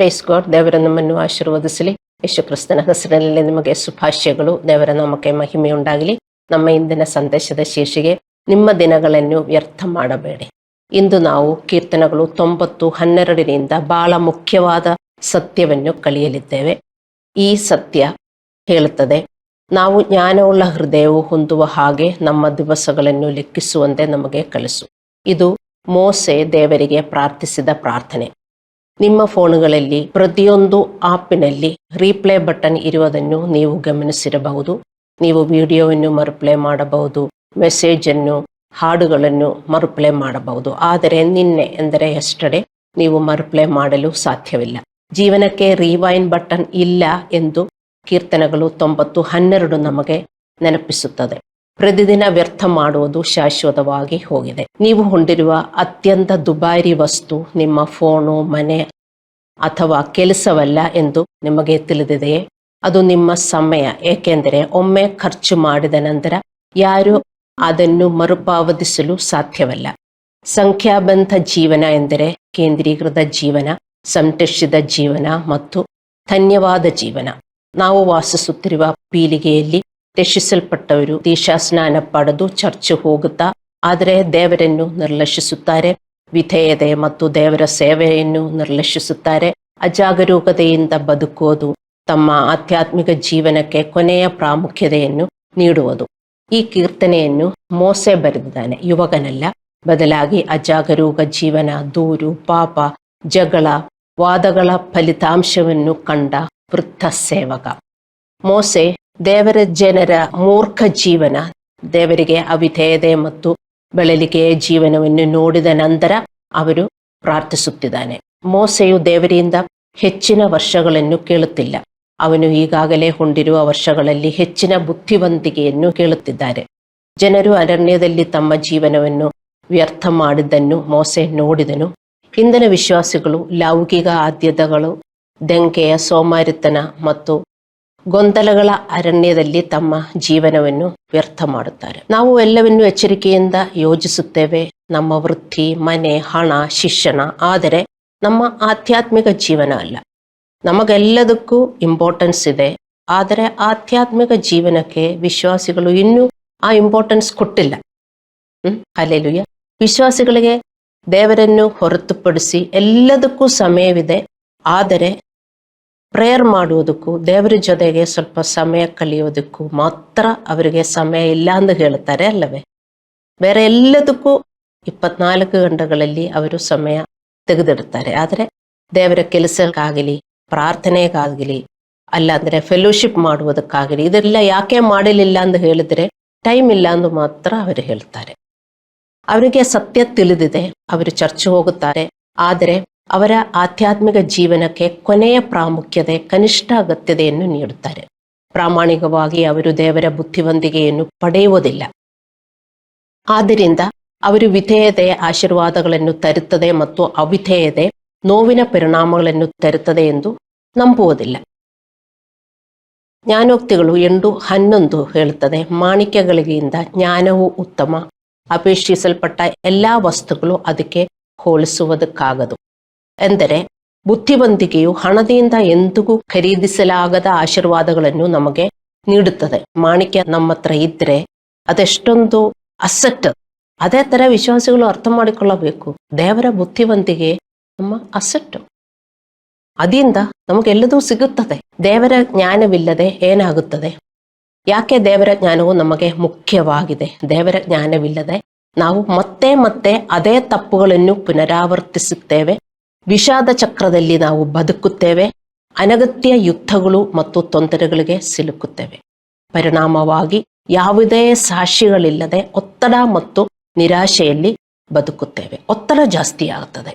Praise God. ದೇವರ ನಮ್ಮನ್ನು ಆಶೀರ್ವದಿಸಲಿ. ಯೇಸು ಕ್ರಿಸ್ತನ ಹೆಸರಿನಲ್ಲಿ ನಿಮಗೆ ಶುಭಾಶಯಗಳು. ದೇವರ ನಾಮಕ್ಕೆ ಮಹಿಮೆಯುಂಟಾಗಲಿ. ನಮ್ಮ ಇಂದಿನ ಸಂದೇಶದ ಶೀರ್ಷಿಕೆ, ನಿಮ್ಮ ದಿನಗಳನ್ನು ವ್ಯರ್ಥ ಮಾಡಬೇಡಿ. ಇಂದು ನಾವು ಕೀರ್ತನೆಗಳು 90:12 ಬಹಳ ಮುಖ್ಯವಾದ ಸತ್ಯವನ್ನು ಕಲಿಯಲಿದ್ದೇವೆ. ಈ ಸತ್ಯ ಹೇಳುತ್ತದೆ, ನಾವು ಜ್ಞಾನವುಳ್ಳ ಹೃದಯವು ಹೊಂದುವ ಹಾಗೆ ನಮ್ಮ ದಿವಸಗಳನ್ನು ಲೆಕ್ಕಿಸುವಂತೆ ನಮಗೆ ಕಲಿಸು. ಇದು ಮೋಸೆ ದೇವರಿಗೆ ಪ್ರಾರ್ಥಿಸಿದ ಪ್ರಾರ್ಥನೆ. ನಿಮ್ಮ ಫೋನುಗಳಲ್ಲಿ ಪ್ರತಿಯೊಂದು ಆಪಿನಲ್ಲಿ ರೀಪ್ಲೇ ಬಟನ್ ಇರುವುದನ್ನು ನೀವು ಗಮನಿಸಿರಬಹುದು. ನೀವು ವಿಡಿಯೋವನ್ನು ಮರುಪ್ಲೇ ಮಾಡಬಹುದು, ಮೆಸೇಜನ್ನು, ಹಾಡುಗಳನ್ನು ಮರುಪ್ಲೇ ಮಾಡಬಹುದು. ಆದರೆ ನಿನ್ನೆ ಎಂದರೆ ಎಸ್ಟರ್ಡೇ ನೀವು ಮರುಪ್ಲೇ ಮಾಡಲು ಸಾಧ್ಯವಿಲ್ಲ. ಜೀವನಕ್ಕೆ ರಿವೈನ್ ಬಟನ್ ಇಲ್ಲ ಎಂದು ಕೀರ್ತನೆಗಳು 90:12 ನಮಗೆ ನೆನಪಿಸುತ್ತದೆ. ಪ್ರತಿದಿನ ವ್ಯರ್ಥ ಮಾಡುವುದು ಶಾಶ್ವತವಾಗಿ ಹೋಗಿದೆ. ನೀವು ಹೊಂದಿರುವ ಅತ್ಯಂತ ದುಬಾರಿ ವಸ್ತು ನಿಮ್ಮ ಫೋನು, ಮನೆ ಅಥವಾ ಕೆಲಸವಲ್ಲ ಎಂದು ನಿಮಗೆ ತಿಳಿದಿದೆಯೇ? ಅದು ನಿಮ್ಮ ಸಮಯ. ಏಕೆಂದರೆ ಒಮ್ಮೆ ಖರ್ಚು ಮಾಡಿದ ನಂತರ ಯಾರು ಅದನ್ನು ಮರುಪಾವತಿಸಲು ಸಾಧ್ಯವಲ್ಲ. ಸಂಖ್ಯಾಬಂಧ ಜೀವನ ಎಂದರೆ ಕೇಂದ್ರೀಕೃತ ಜೀವನ, ಸಂರಕ್ಷಿತ ಜೀವನ ಮತ್ತು ಧನ್ಯವಾದ ಜೀವನ. ನಾವು ವಾಸಿಸುತ್ತಿರುವ ಪೀಳಿಗೆಯಲ್ಲಿ ರಕ್ಷಿಸಲ್ಪಟ್ಟವರು ದೀಕ್ಷಾಸ್ನಾನ ಪಡೆದು ಚರ್ಚ್ ಹೋಗುತ್ತಾ, ಆದರೆ ದೇವರನ್ನು ನಿರ್ಲಕ್ಷಿಸುತ್ತಾರೆ. ವಿಧೇಯತೆ ಮತ್ತು ದೇವರ ಸೇವೆಯನ್ನು ನಿರ್ಲಕ್ಷಿಸುತ್ತಾರೆ. ಅಜಾಗರೂಕತೆಯಿಂದ ಬದುಕುವುದು ತಮ್ಮ ಆಧ್ಯಾತ್ಮಿಕ ಜೀವನಕ್ಕೆ ಕೊನೆಯ ಪ್ರಾಮುಖ್ಯತೆಯನ್ನು ನೀಡುವುದು. ಈ ಕೀರ್ತನೆಯನ್ನು ಮೋಸೆ ಬರೆದಿದ್ದಾನೆ, ಯುವಕನಲ್ಲ. ಬದಲಾಗಿ ಅಜಾಗರೂಕ ಜೀವನ, ದೂರು, ಪಾಪ, ಜಗಳ, ವಾದಗಳ ಫಲಿತಾಂಶವನ್ನು ಕಂಡ ವೃದ್ಧ ಸೇವಕ. ಮೋಸೆ ದೇವರ ಜನರ ಮೂರ್ಖ ಜೀವನ, ದೇವರಿಗೆ ಅವಿಧೇಯತೆ ಮತ್ತು ಬಳಲಿಕೆಯ ಜೀವನವನ್ನು ನೋಡಿದ ನಂತರ ಅವರು ಪ್ರಾರ್ಥಿಸುತ್ತಿದ್ದಾನೆ. ಮೋಸೆಯು ದೇವರಿಂದ ಹೆಚ್ಚಿನ ವರ್ಷಗಳನ್ನು ಕೇಳುತ್ತಿಲ್ಲ. ಅವನು ಈಗಾಗಲೇ ಹೊಂದಿರುವ ವರ್ಷಗಳಲ್ಲಿ ಹೆಚ್ಚಿನ ಬುದ್ಧಿವಂತಿಕೆಯನ್ನು ಕೇಳುತ್ತಿದ್ದಾರೆ. ಜನರು ಅರಣ್ಯದಲ್ಲಿ ತಮ್ಮ ಜೀವನವನ್ನು ವ್ಯರ್ಥ ಮಾಡಿದ್ದನ್ನು ಮೋಸೆ ನೋಡಿದನು. ಇಂದಿನ ವಿಶ್ವಾಸಿಗಳು ಲೌಕಿಕ ಆದ್ಯತೆಗಳು, ದಂಕೆಯ ಸೋಮಾರಿತನ ಮತ್ತು ಗೊಂದಲಗಳ ಅರಣ್ಯದಲ್ಲಿ ತಮ್ಮ ಜೀವನವನ್ನು ವ್ಯರ್ಥ ಮಾಡುತ್ತಾರೆ. ನಾವು ಎಲ್ಲವನ್ನೂ ಎಚ್ಚರಿಕೆಯಿಂದ ಯೋಜಿಸುತ್ತೇವೆ, ನಮ್ಮ ವೃತ್ತಿ, ಮನೆ, ಹಣ, ಶಿಕ್ಷಣ. ಆದರೆ ನಮ್ಮ ಆಧ್ಯಾತ್ಮಿಕ ಜೀವನ ಅಲ್ಲ. ನಮಗೆಲ್ಲದಕ್ಕೂ ಇಂಪಾರ್ಟೆನ್ಸ್ ಇದೆ, ಆದರೆ ಆಧ್ಯಾತ್ಮಿಕ ಜೀವನಕ್ಕೆ ವಿಶ್ವಾಸಿಗಳು ಇನ್ನೂ ಆ ಇಂಪಾರ್ಟೆನ್ಸ್ ಕೊಟ್ಟಿಲ್ಲ. ಹಲ್ಲೆಲೂಯಾ. ವಿಶ್ವಾಸಿಗಳಿಗೆ ದೇವರನ್ನು ಹೊರತುಪಡಿಸಿ ಎಲ್ಲದಕ್ಕೂ ಸಮಯವಿದೆ, ಆದರೆ ಪ್ರೇಯರ್ ಮಾಡುವುದಕ್ಕೂ ದೇವರ ಜೊತೆಗೆ ಸ್ವಲ್ಪ ಸಮಯ ಕಳೆಯೋದಕ್ಕೂ ಮಾತ್ರ ಅವರಿಗೆ ಸಮಯ ಇಲ್ಲ ಎಂದು ಹೇಳ್ತಾರೆ ಅಲ್ಲವೇ? ಬೇರೆ ಎಲ್ಲದಕ್ಕೂ 24 ಗಂಟೆಗಳಲ್ಲಿ ಅವರು ಸಮಯ ತೆಗೆದಿಡ್ತಾರೆ. ಆದರೆ ದೇವರ ಕೆಲಸಕ್ಕಾಗಲಿ, ಪ್ರಾರ್ಥನೆಗಾಗಲಿ, ಅಲ್ಲಾಂದರೆ ಫೆಲೋಶಿಪ್ ಮಾಡುವುದಕ್ಕಾಗಲಿ ಇದೆಲ್ಲ ಯಾಕೆ ಮಾಡಲಿಲ್ಲ ಎಂದು ಹೇಳಿದರೆ ಟೈಮ್ ಇಲ್ಲ ಎಂದು ಮಾತ್ರ ಅವರು ಹೇಳ್ತಾರೆ. ಅವರಿಗೆ ಸತ್ಯ ತಿಳಿದಿದೆ, ಅವರು ಚರ್ಚ್ ಹೋಗುತ್ತಾರೆ, ಆದರೆ ಅವರ ಆಧ್ಯಾತ್ಮಿಕ ಜೀವನಕ್ಕೆ ಕೊನೆಯ ಪ್ರಾಮುಖ್ಯತೆ, ಕನಿಷ್ಠ ಅಗತ್ಯತೆಯನ್ನು ನೀಡುತ್ತಾರೆ. ಪ್ರಾಮಾಣಿಕವಾಗಿ ಅವರು ದೇವರ ಬುದ್ಧಿವಂತಿಕೆಯನ್ನು ಪಡೆಯುವುದಿಲ್ಲ. ಆದ್ದರಿಂದ ಅವರು ವಿಧೇಯತೆಯ ಆಶೀರ್ವಾದಗಳನ್ನು ತರುತ್ತದೆ ಮತ್ತು ಅವಿಧೇಯತೆ ನೋವಿನ ಪರಿಣಾಮಗಳನ್ನು ತರುತ್ತದೆ ಎಂದು ನಂಬುವುದಿಲ್ಲ. ಜ್ಞಾನೋಕ್ತಿಗಳು 8:11 ಹೇಳುತ್ತದೆ, ಮಾಣಿಕ್ಯಗಳಿಗಿಂತ ಜ್ಞಾನವು ಉತ್ತಮ, ಅಪೇಕ್ಷಿಸಲ್ಪಟ್ಟ ಎಲ್ಲ ವಸ್ತುಗಳು ಅದಕ್ಕೆ ಹೋಲಿಸುವುದಕ್ಕಾಗದು. ಎಂದರೆ ಬುದ್ಧಿವಂತಿಕೆಯು ಹಣದಿಂದ ಎಂದಿಗೂ ಖರೀದಿಸಲಾಗದ ಆಶೀರ್ವಾದಗಳನ್ನು ನಮಗೆ ನೀಡುತ್ತದೆ. ಮಾಣಿಕ್ಯ ನಮ್ಮ ಹತ್ರ ಇದ್ರೆ ಅದೆಷ್ಟೊಂದು ಅಸೆಟ್. ಅದೇ ತರ ವಿಶ್ವಾಸಿಗಳು ಅರ್ಥ ಮಾಡಿಕೊಳ್ಳಬೇಕು, ದೇವರ ಬುದ್ಧಿವಂತಿಕೆ ನಮ್ಮ ಅಸೆಟ್. ಅದರಿಂದ ನಮಗೆಲ್ಲದೂ ಸಿಗುತ್ತದೆ. ದೇವರ ಜ್ಞಾನವಿಲ್ಲದೆ ಏನಾಗುತ್ತದೆ? ಯಾಕೆ ದೇವರ ಜ್ಞಾನವು ನಮಗೆ ಮುಖ್ಯವಾಗಿದೆ? ದೇವರ ಜ್ಞಾನವಿಲ್ಲದೆ ನಾವು ಮತ್ತೆ ಮತ್ತೆ ಅದೇ ತಪ್ಪುಗಳನ್ನು ಪುನರಾವರ್ತಿಸುತ್ತೇವೆ. ವಿಷಾದ ಚಕ್ರದಲ್ಲಿ ನಾವು ಬದುಕುತ್ತೇವೆ. ಅನಗತ್ಯ ಯುದ್ಧಗಳು ಮತ್ತು ತೊಂದರೆಗಳಿಗೆ ಸಿಲುಕುತ್ತೇವೆ. ಪರಿಣಾಮವಾಗಿ ಯಾವುದೇ ಸಾಕ್ಷಿಗಳಿಲ್ಲದೆ ಒತ್ತಡ ಮತ್ತು ನಿರಾಶೆಯಲ್ಲಿ ಬದುಕುತ್ತೇವೆ. ಒತ್ತಡ ಜಾಸ್ತಿ ಆಗುತ್ತದೆ.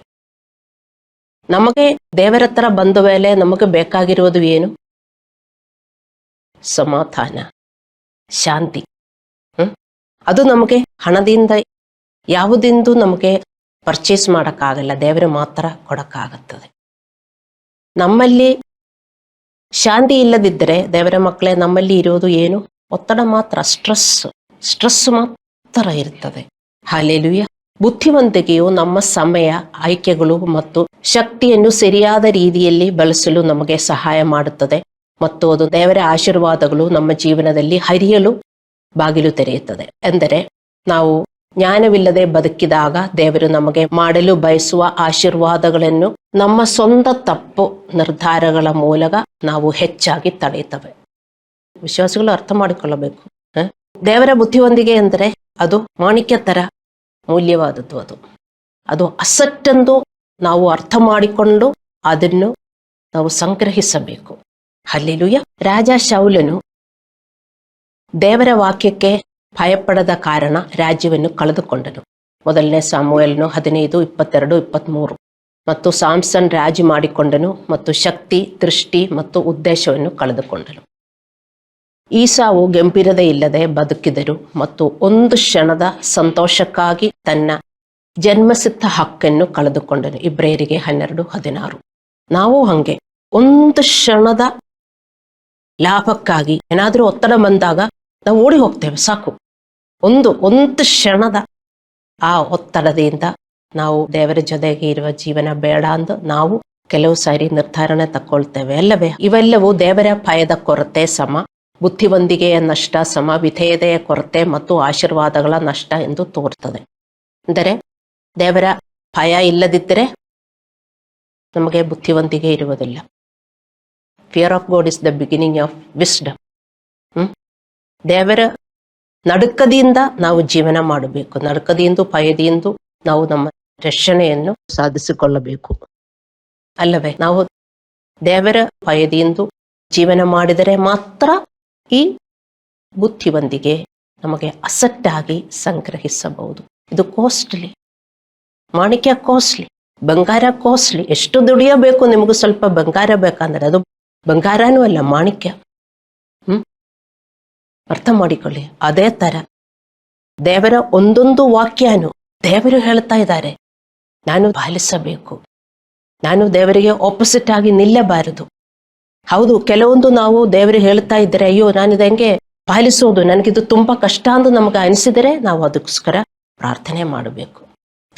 ನಮಗೆ ದೇವರ ಹತ್ರ ಬಂದ ಮೇಲೆ ನಮಗೆ ಬೇಕಾಗಿರುವುದು ಏನು? ಸಮಾಧಾನ, ಶಾಂತಿ. ಅದು ನಮಗೆ ಹಣದಿಂದ ಯಾವುದೆಂದು ನಮಗೆ ಪರ್ಚೇಸ್ ಮಾಡೋಕ್ಕಾಗಲ್ಲ, ದೇವರು ಮಾತ್ರ ಕೊಡಕ್ಕಾಗುತ್ತದೆ. ನಮ್ಮಲ್ಲಿ ಶಾಂತಿ ಇಲ್ಲದಿದ್ದರೆ ದೇವರ ಮಕ್ಕಳೇ, ನಮ್ಮಲ್ಲಿ ಇರೋದು ಏನು? ಒತ್ತಡ ಮಾತ್ರ, ಸ್ಟ್ರೆಸ್ ಮಾತ್ರ ಇರ್ತದೆ. ಹಲ್ಲೆಲೂಯಾ. ಬುದ್ಧಿವಂತಿಕೆಯು ನಮ್ಮ ಸಮಯ, ಆಯ್ಕೆಗಳು ಮತ್ತು ಶಕ್ತಿಯನ್ನು ಸರಿಯಾದ ರೀತಿಯಲ್ಲಿ ಬಳಸಲು ನಮಗೆ ಸಹಾಯ ಮಾಡುತ್ತದೆ ಮತ್ತು ಅದು ದೇವರ ಆಶೀರ್ವಾದಗಳು ನಮ್ಮ ಜೀವನದಲ್ಲಿ ಹರಿಯಲು ಬಾಗಿಲು ತೆರೆಯುತ್ತದೆ. ಎಂದರೆ ನಾವು ಜ್ಞಾನವಿಲ್ಲದೆ ಬದುಕಿದಾಗ ದೇವರು ನಮಗೆ ಮಾಡಲು ಬಯಸುವ ಆಶೀರ್ವಾದಗಳನ್ನು ನಮ್ಮ ಸ್ವಂತ ತಪ್ಪು ನಿರ್ಧಾರಗಳ ಮೂಲಕ ನಾವು ಹೆಚ್ಚಾಗಿ ತಡೆಯುತ್ತವೆ. ವಿಶ್ವಾಸಿಗಳು ಅರ್ಥ ಮಾಡಿಕೊಳ್ಳಬೇಕು. ದೇವರ ಬುದ್ಧಿವಂತಿಕೆ ಅಂದರೆ ಅದು ಮಾಣಿಕ್ಯ ತರ ಮೌಲ್ಯವಾದದ್ದು. ಅದು ಅಸಟ್ಟೆಂದು ನಾವು ಅರ್ಥ ಮಾಡಿಕೊಂಡು ಅದನ್ನು ನಾವು ಸಂಗ್ರಹಿಸಬೇಕು. ಹಲ್ಲೆಲೂಯ. ರಾಜ ಶೌಲನು ದೇವರ ವಾಕ್ಯಕ್ಕೆ ಭಯಪಡದ ಕಾರಣ ರಾಜ್ಯವನ್ನು ಕಳೆದುಕೊಂಡನು. 1 ಸಾಮುವೇಲನು 15, 22, 23. ಮತ್ತು ಸಾಮ್ಸನ್ ರಾಜಿ ಮಾಡಿಕೊಂಡನು ಮತ್ತು ಶಕ್ತಿ, ದೃಷ್ಟಿ ಮತ್ತು ಉದ್ದೇಶವನ್ನು ಕಳೆದುಕೊಂಡನು. ಈಸಾವು ಗಂಭೀರತೆ ಇಲ್ಲದೆ ಬದುಕಿದರು ಮತ್ತು ಒಂದು ಕ್ಷಣದ ಸಂತೋಷಕ್ಕಾಗಿ ತನ್ನ ಜನ್ಮಸಿದ್ಧ ಹಕ್ಕನ್ನು ಕಳೆದುಕೊಂಡನು. ಇಬ್ರಿಯರಿಗೆ 12:16. ನಾವು ಹಂಗೆ ಒಂದು ಕ್ಷಣದ ಲಾಭಕ್ಕಾಗಿ ಏನಾದರೂ ಒತ್ತಡ ಬಂದಾಗ ನಾವು ಓಡಿ ಹೋಗ್ತೇವೆ. ಸಾಕು, ಒಂದು ಕ್ಷಣದ ಆ ಒತ್ತಡದಿಂದ ನಾವು ದೇವರ ಜೊತೆಗೆ ಇರುವ ಜೀವನ ಬೇಡ ಅಂದು ನಾವು ಕೆಲವು ಸಾರಿ ನಿರ್ಧಾರನೆ ತಕ್ಕೊಳ್ತೇವೆ ಅಲ್ಲವೇ? ಇವೆಲ್ಲವೂ ದೇವರ ಭಯದ ಕೊರತೆ ಸಮ, ಬುದ್ಧಿವಂತಿಕೆಯ ನಷ್ಟ ಸಮ, ವಿಧೇಯತೆಯ ಕೊರತೆ ಮತ್ತು ಆಶೀರ್ವಾದಗಳ ನಷ್ಟ ಎಂದು ತೋರುತ್ತದೆ. ಅಂದರೆ ದೇವರ ಭಯ ಇಲ್ಲದಿದ್ದರೆ ನಮಗೆ ಬುದ್ಧಿವಂತಿಕೆ ಇರುವುದಿಲ್ಲ. Fear of god is the beginning of wisdom. ದೇವರ ನಡುಕದಿಂದ ನಾವು ಜೀವನ ಮಾಡಬೇಕು. ನಡುಕದಿಂದ, ಭಯದಿಂದ ನಾವು ನಮ್ಮ ರಕ್ಷಣೆಯನ್ನು ಸಾಧಿಸಿಕೊಳ್ಳಬೇಕು ಅಲ್ಲವೇ? ನಾವು ದೇವರ ಭಯದಿಂದ ಜೀವನ ಮಾಡಿದರೆ ಮಾತ್ರ ಈ ಬುದ್ಧಿವಂತಿಕೆ ನಮಗೆ ಅಸಟ್ಟಾಗಿ ಸಂಗ್ರಹಿಸಬಹುದು. ಇದು ಕಾಸ್ಟ್ಲಿ. ಮಾಣಿಕ್ಯ ಕಾಸ್ಟ್ಲಿ, ಬಂಗಾರ ಕಾಸ್ಟ್ಲಿ. ಎಷ್ಟು ದುಡಿಯಬೇಕು? ನಿಮಗೂ ಸ್ವಲ್ಪ ಬಂಗಾರ ಬೇಕಂದ್ರೆ ಅದು ಬಂಗಾರನೂ ಅಲ್ಲ, ಮಾಣಿಕ್ಯ. ಅರ್ಥ ಮಾಡಿಕೊಳ್ಳಿ. ಅದೇ ತರ ದೇವರ ಒಂದೊಂದು ವಾಕ್ಯನು ದೇವರು ಹೇಳ್ತಾ ಇದ್ದಾರೆ, ನಾನು ಪಾಲಿಸಬೇಕು. ನಾನು ದೇವರಿಗೆ ಆಪೋಸಿಟ್ ಆಗಿ ನಿಲ್ಲಬಾರದು. ಹೌದು, ಕೆಲವೊಂದು ನಾವು ದೇವರಿಗೆ ಹೇಳ್ತಾ ಇದ್ರೆ ಅಯ್ಯೋ ನಾನಿದು ಹೆಂಗೆ ಪಾಲಿಸೋದು, ನನಗಿದು ತುಂಬಾ ಕಷ್ಟ ಅಂತ ನಮಗೆ ಅನಿಸಿದರೆ ನಾವು ಅದಕ್ಕೋಸ್ಕರ ಪ್ರಾರ್ಥನೆ ಮಾಡಬೇಕು.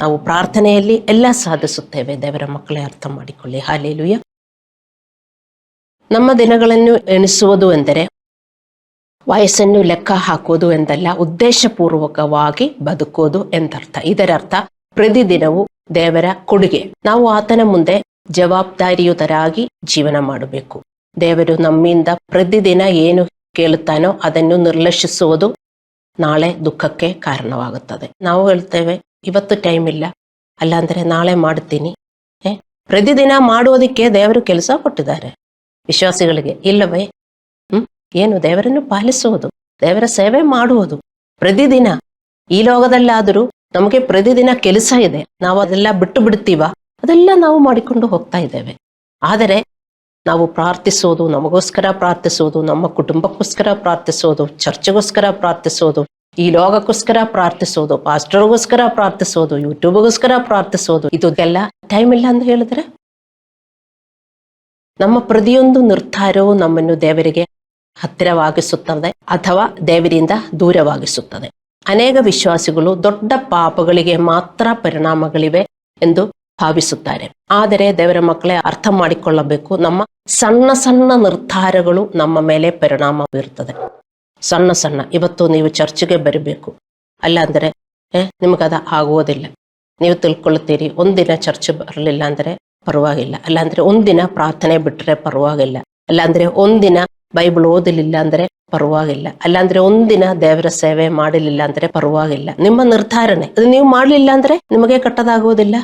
ನಾವು ಪ್ರಾರ್ಥನೆಯಲ್ಲಿ ಎಲ್ಲ ಸಾಧಿಸುತ್ತೇವೆ. ದೇವರ ಮಕ್ಕಳೇ ಅರ್ಥ ಮಾಡಿಕೊಳ್ಳಿ. ಹಲ್ಲೆಲೂಯ. ನಮ್ಮ ದಿನಗಳನ್ನು ಎಣಿಸುವುದು ಎಂದರೆ ವಯಸ್ಸನ್ನು ಲೆಕ್ಕ ಹಾಕುವುದು ಎಂದಲ್ಲ, ಉದ್ದೇಶಪೂರ್ವಕವಾಗಿ ಬದುಕೋದು ಎಂದರ್ಥ. ಇದರರ್ಥ ಪ್ರತಿದಿನವೂ ದೇವರ ಕೊಡುಗೆ. ನಾವು ಆತನ ಮುಂದೆ ಜವಾಬ್ದಾರಿಯುತರಾಗಿ ಜೀವನ ಮಾಡಬೇಕು. ದೇವರು ನಮ್ಮಿಂದ ಪ್ರತಿದಿನ ಏನು ಕೇಳುತ್ತಾನೋ ಅದನ್ನು ನಿರ್ಲಕ್ಷಿಸುವುದು ನಾಳೆ ದುಃಖಕ್ಕೆ ಕಾರಣವಾಗುತ್ತದೆ. ನಾವು ಹೇಳ್ತೇವೆ ಇವತ್ತು ಟೈಮ್ ಇಲ್ಲ, ಅಲ್ಲಾಂದ್ರೆ ನಾಳೆ ಮಾಡ್ತೀನಿ. ಪ್ರತಿದಿನ ಮಾಡುವುದಕ್ಕೆ ದೇವರು ಕೆಲಸ ಕೊಟ್ಟಿದ್ದಾರೆ ವಿಶ್ವಾಸಿಗಳಿಗೆ, ಇಲ್ಲವೇ? ಏನು? ದೇವರನ್ನು ಪಾಲಿಸುವುದು, ದೇವರ ಸೇವೆ ಮಾಡುವುದು ಪ್ರತಿದಿನ. ಈ ಲೋಕದಲ್ಲಾದರೂ ನಮಗೆ ಪ್ರತಿದಿನ ಕೆಲಸ ಇದೆ, ನಾವು ಅದೆಲ್ಲ ಬಿಟ್ಟು ಬಿಡ್ತೀವ? ಅದೆಲ್ಲ ನಾವು ಮಾಡಿಕೊಂಡು ಹೋಗ್ತಾ ಇದ್ದೇವೆ. ಆದರೆ ನಾವು ಪ್ರಾರ್ಥಿಸೋದು, ನಮಗೋಸ್ಕರ ಪ್ರಾರ್ಥಿಸೋದು, ನಮ್ಮ ಕುಟುಂಬಕ್ಕೋಸ್ಕರ ಪ್ರಾರ್ಥಿಸೋದು, ಚರ್ಚ್ಗೋಸ್ಕರ ಪ್ರಾರ್ಥಿಸೋದು, ಈ ಲೋಕಕ್ಕೋಸ್ಕರ ಪ್ರಾರ್ಥಿಸೋದು, ಪಾಸ್ಟರ್ಗೋಸ್ಕರ ಪ್ರಾರ್ಥಿಸೋದು, ಯೂಟ್ಯೂಬ್ಗೋಸ್ಕರ ಪ್ರಾರ್ಥಿಸೋದು, ಇದೆಲ್ಲ ಟೈಮ್ ಇಲ್ಲ ಅಂತ ಹೇಳಿದ್ರೆ ನಮ್ಮ ಪ್ರತಿಯೊಂದು ನಿರ್ಧಾರವು ನಮ್ಮನ್ನು ದೇವರಿಗೆ ಹತ್ತಿರವಾಗಿಸುತ್ತದೆ ಅಥವಾ ದೇವರಿಂದ ದೂರವಾಗಿಸುತ್ತದೆ. ಅನೇಕ ವಿಶ್ವಾಸಿಗಳು ದೊಡ್ಡ ಪಾಪಗಳಿಗೆ ಮಾತ್ರ ಪರಿಣಾಮಗಳಿವೆ ಎಂದು ಭಾವಿಸುತ್ತಾರೆ. ಆದರೆ ದೇವರ ಮಕ್ಕಳೇ ಅರ್ಥ ಮಾಡಿಕೊಳ್ಳಬೇಕು, ನಮ್ಮ ಸಣ್ಣ ಸಣ್ಣ ನಿರ್ಧಾರಗಳು ನಮ್ಮ ಮೇಲೆ ಪರಿಣಾಮ ಬೀರುತ್ತದೆ. ಸಣ್ಣ ಸಣ್ಣ. ಇವತ್ತು ನೀವು ಚರ್ಚ್ಗೆ ಬರಬೇಕು, ಅಲ್ಲ ಅಂದರೆ ನಿಮಗದ ಆಗುವುದಿಲ್ಲ. ನೀವು ತಿಳ್ಕೊಳ್ತೀರಿ, ಒಂದಿನ ಚರ್ಚ್ ಬರಲಿಲ್ಲ ಅಂದರೆ ಪರವಾಗಿಲ್ಲ, ಅಲ್ಲಾಂದ್ರೆ ಒಂದಿನ ಪ್ರಾರ್ಥನೆ ಬಿಟ್ಟರೆ ಪರವಾಗಿಲ್ಲ, ಅಲ್ಲಾಂದ್ರೆ ಒಂದಿನ ಬೈಬಲ್ ಓದಲಿಲ್ಲ ಅಂದ್ರೆ ಪರವಾಗಿಲ್ಲ, ಅಲ್ಲಾಂದ್ರೆ ಒಂದಿನ ದೇವರ ಸೇವೆ ಮಾಡಲಿಲ್ಲ ಅಂದ್ರೆ ಪರವಾಗಿಲ್ಲ. ನಿಮ್ಮ ನಿರ್ಧಾರಣೆ. ಅದು ನೀವು ಮಾಡಲಿಲ್ಲ ಅಂದ್ರೆ ನಿಮಗೆ ಕಟ್ಟದಾಗುವುದಿಲ್ಲ,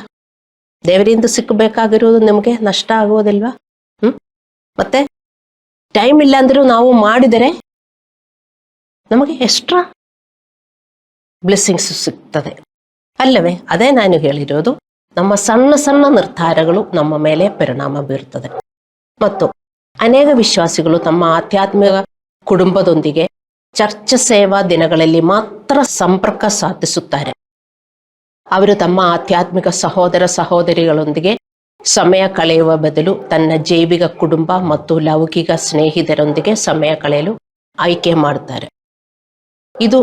ದೇವರಿಂದ ಸಿಕ್ಕಬೇಕಾಗಿರುವುದು ನಿಮಗೆ ನಷ್ಟ ಆಗುವುದಿಲ್ವಾ? ಮತ್ತೆ ಟೈಮ್ ಇಲ್ಲ ಅಂದ್ರೂ ನಾವು ಮಾಡಿದರೆ ನಮಗೆ ಎಕ್ಸ್ಟ್ರಾ ಬ್ಲೆಸ್ಸಿಂಗ್ಸ್ ಸಿಗ್ತದೆ ಅಲ್ಲವೇ? ಅದೇ ನಾನು ಹೇಳಿರೋದು, ನಮ್ಮ ಸಣ್ಣ ಸಣ್ಣ ನಿರ್ಧಾರಗಳು ನಮ್ಮ ಮೇಲೆ ಪರಿಣಾಮ ಬೀರುತ್ತದೆ. ಮತ್ತು ಅನೇಕ ವಿಶ್ವಾಸಿಗಳು ತಮ್ಮ ಆಧ್ಯಾತ್ಮಿಕ ಕುಟುಂಬದೊಂದಿಗೆ ಚರ್ಚ್ ಸೇವಾ ದಿನಗಳಲ್ಲಿ ಮಾತ್ರ ಸಂಪರ್ಕ ಸಾಧಿಸುತ್ತಾರೆ. ಅವರು ತಮ್ಮ ಆಧ್ಯಾತ್ಮಿಕ ಸಹೋದರ ಸಹೋದರಿಗಳೊಂದಿಗೆ ಸಮಯ ಕಳೆಯುವ ಬದಲು ತನ್ನ ಜೈವಿಕ ಕುಟುಂಬ ಮತ್ತು ಲೌಕಿಕ ಸ್ನೇಹಿತರೊಂದಿಗೆ ಸಮಯ ಕಳೆಯಲು ಆಯ್ಕೆ ಮಾಡುತ್ತಾರೆ. ಇದು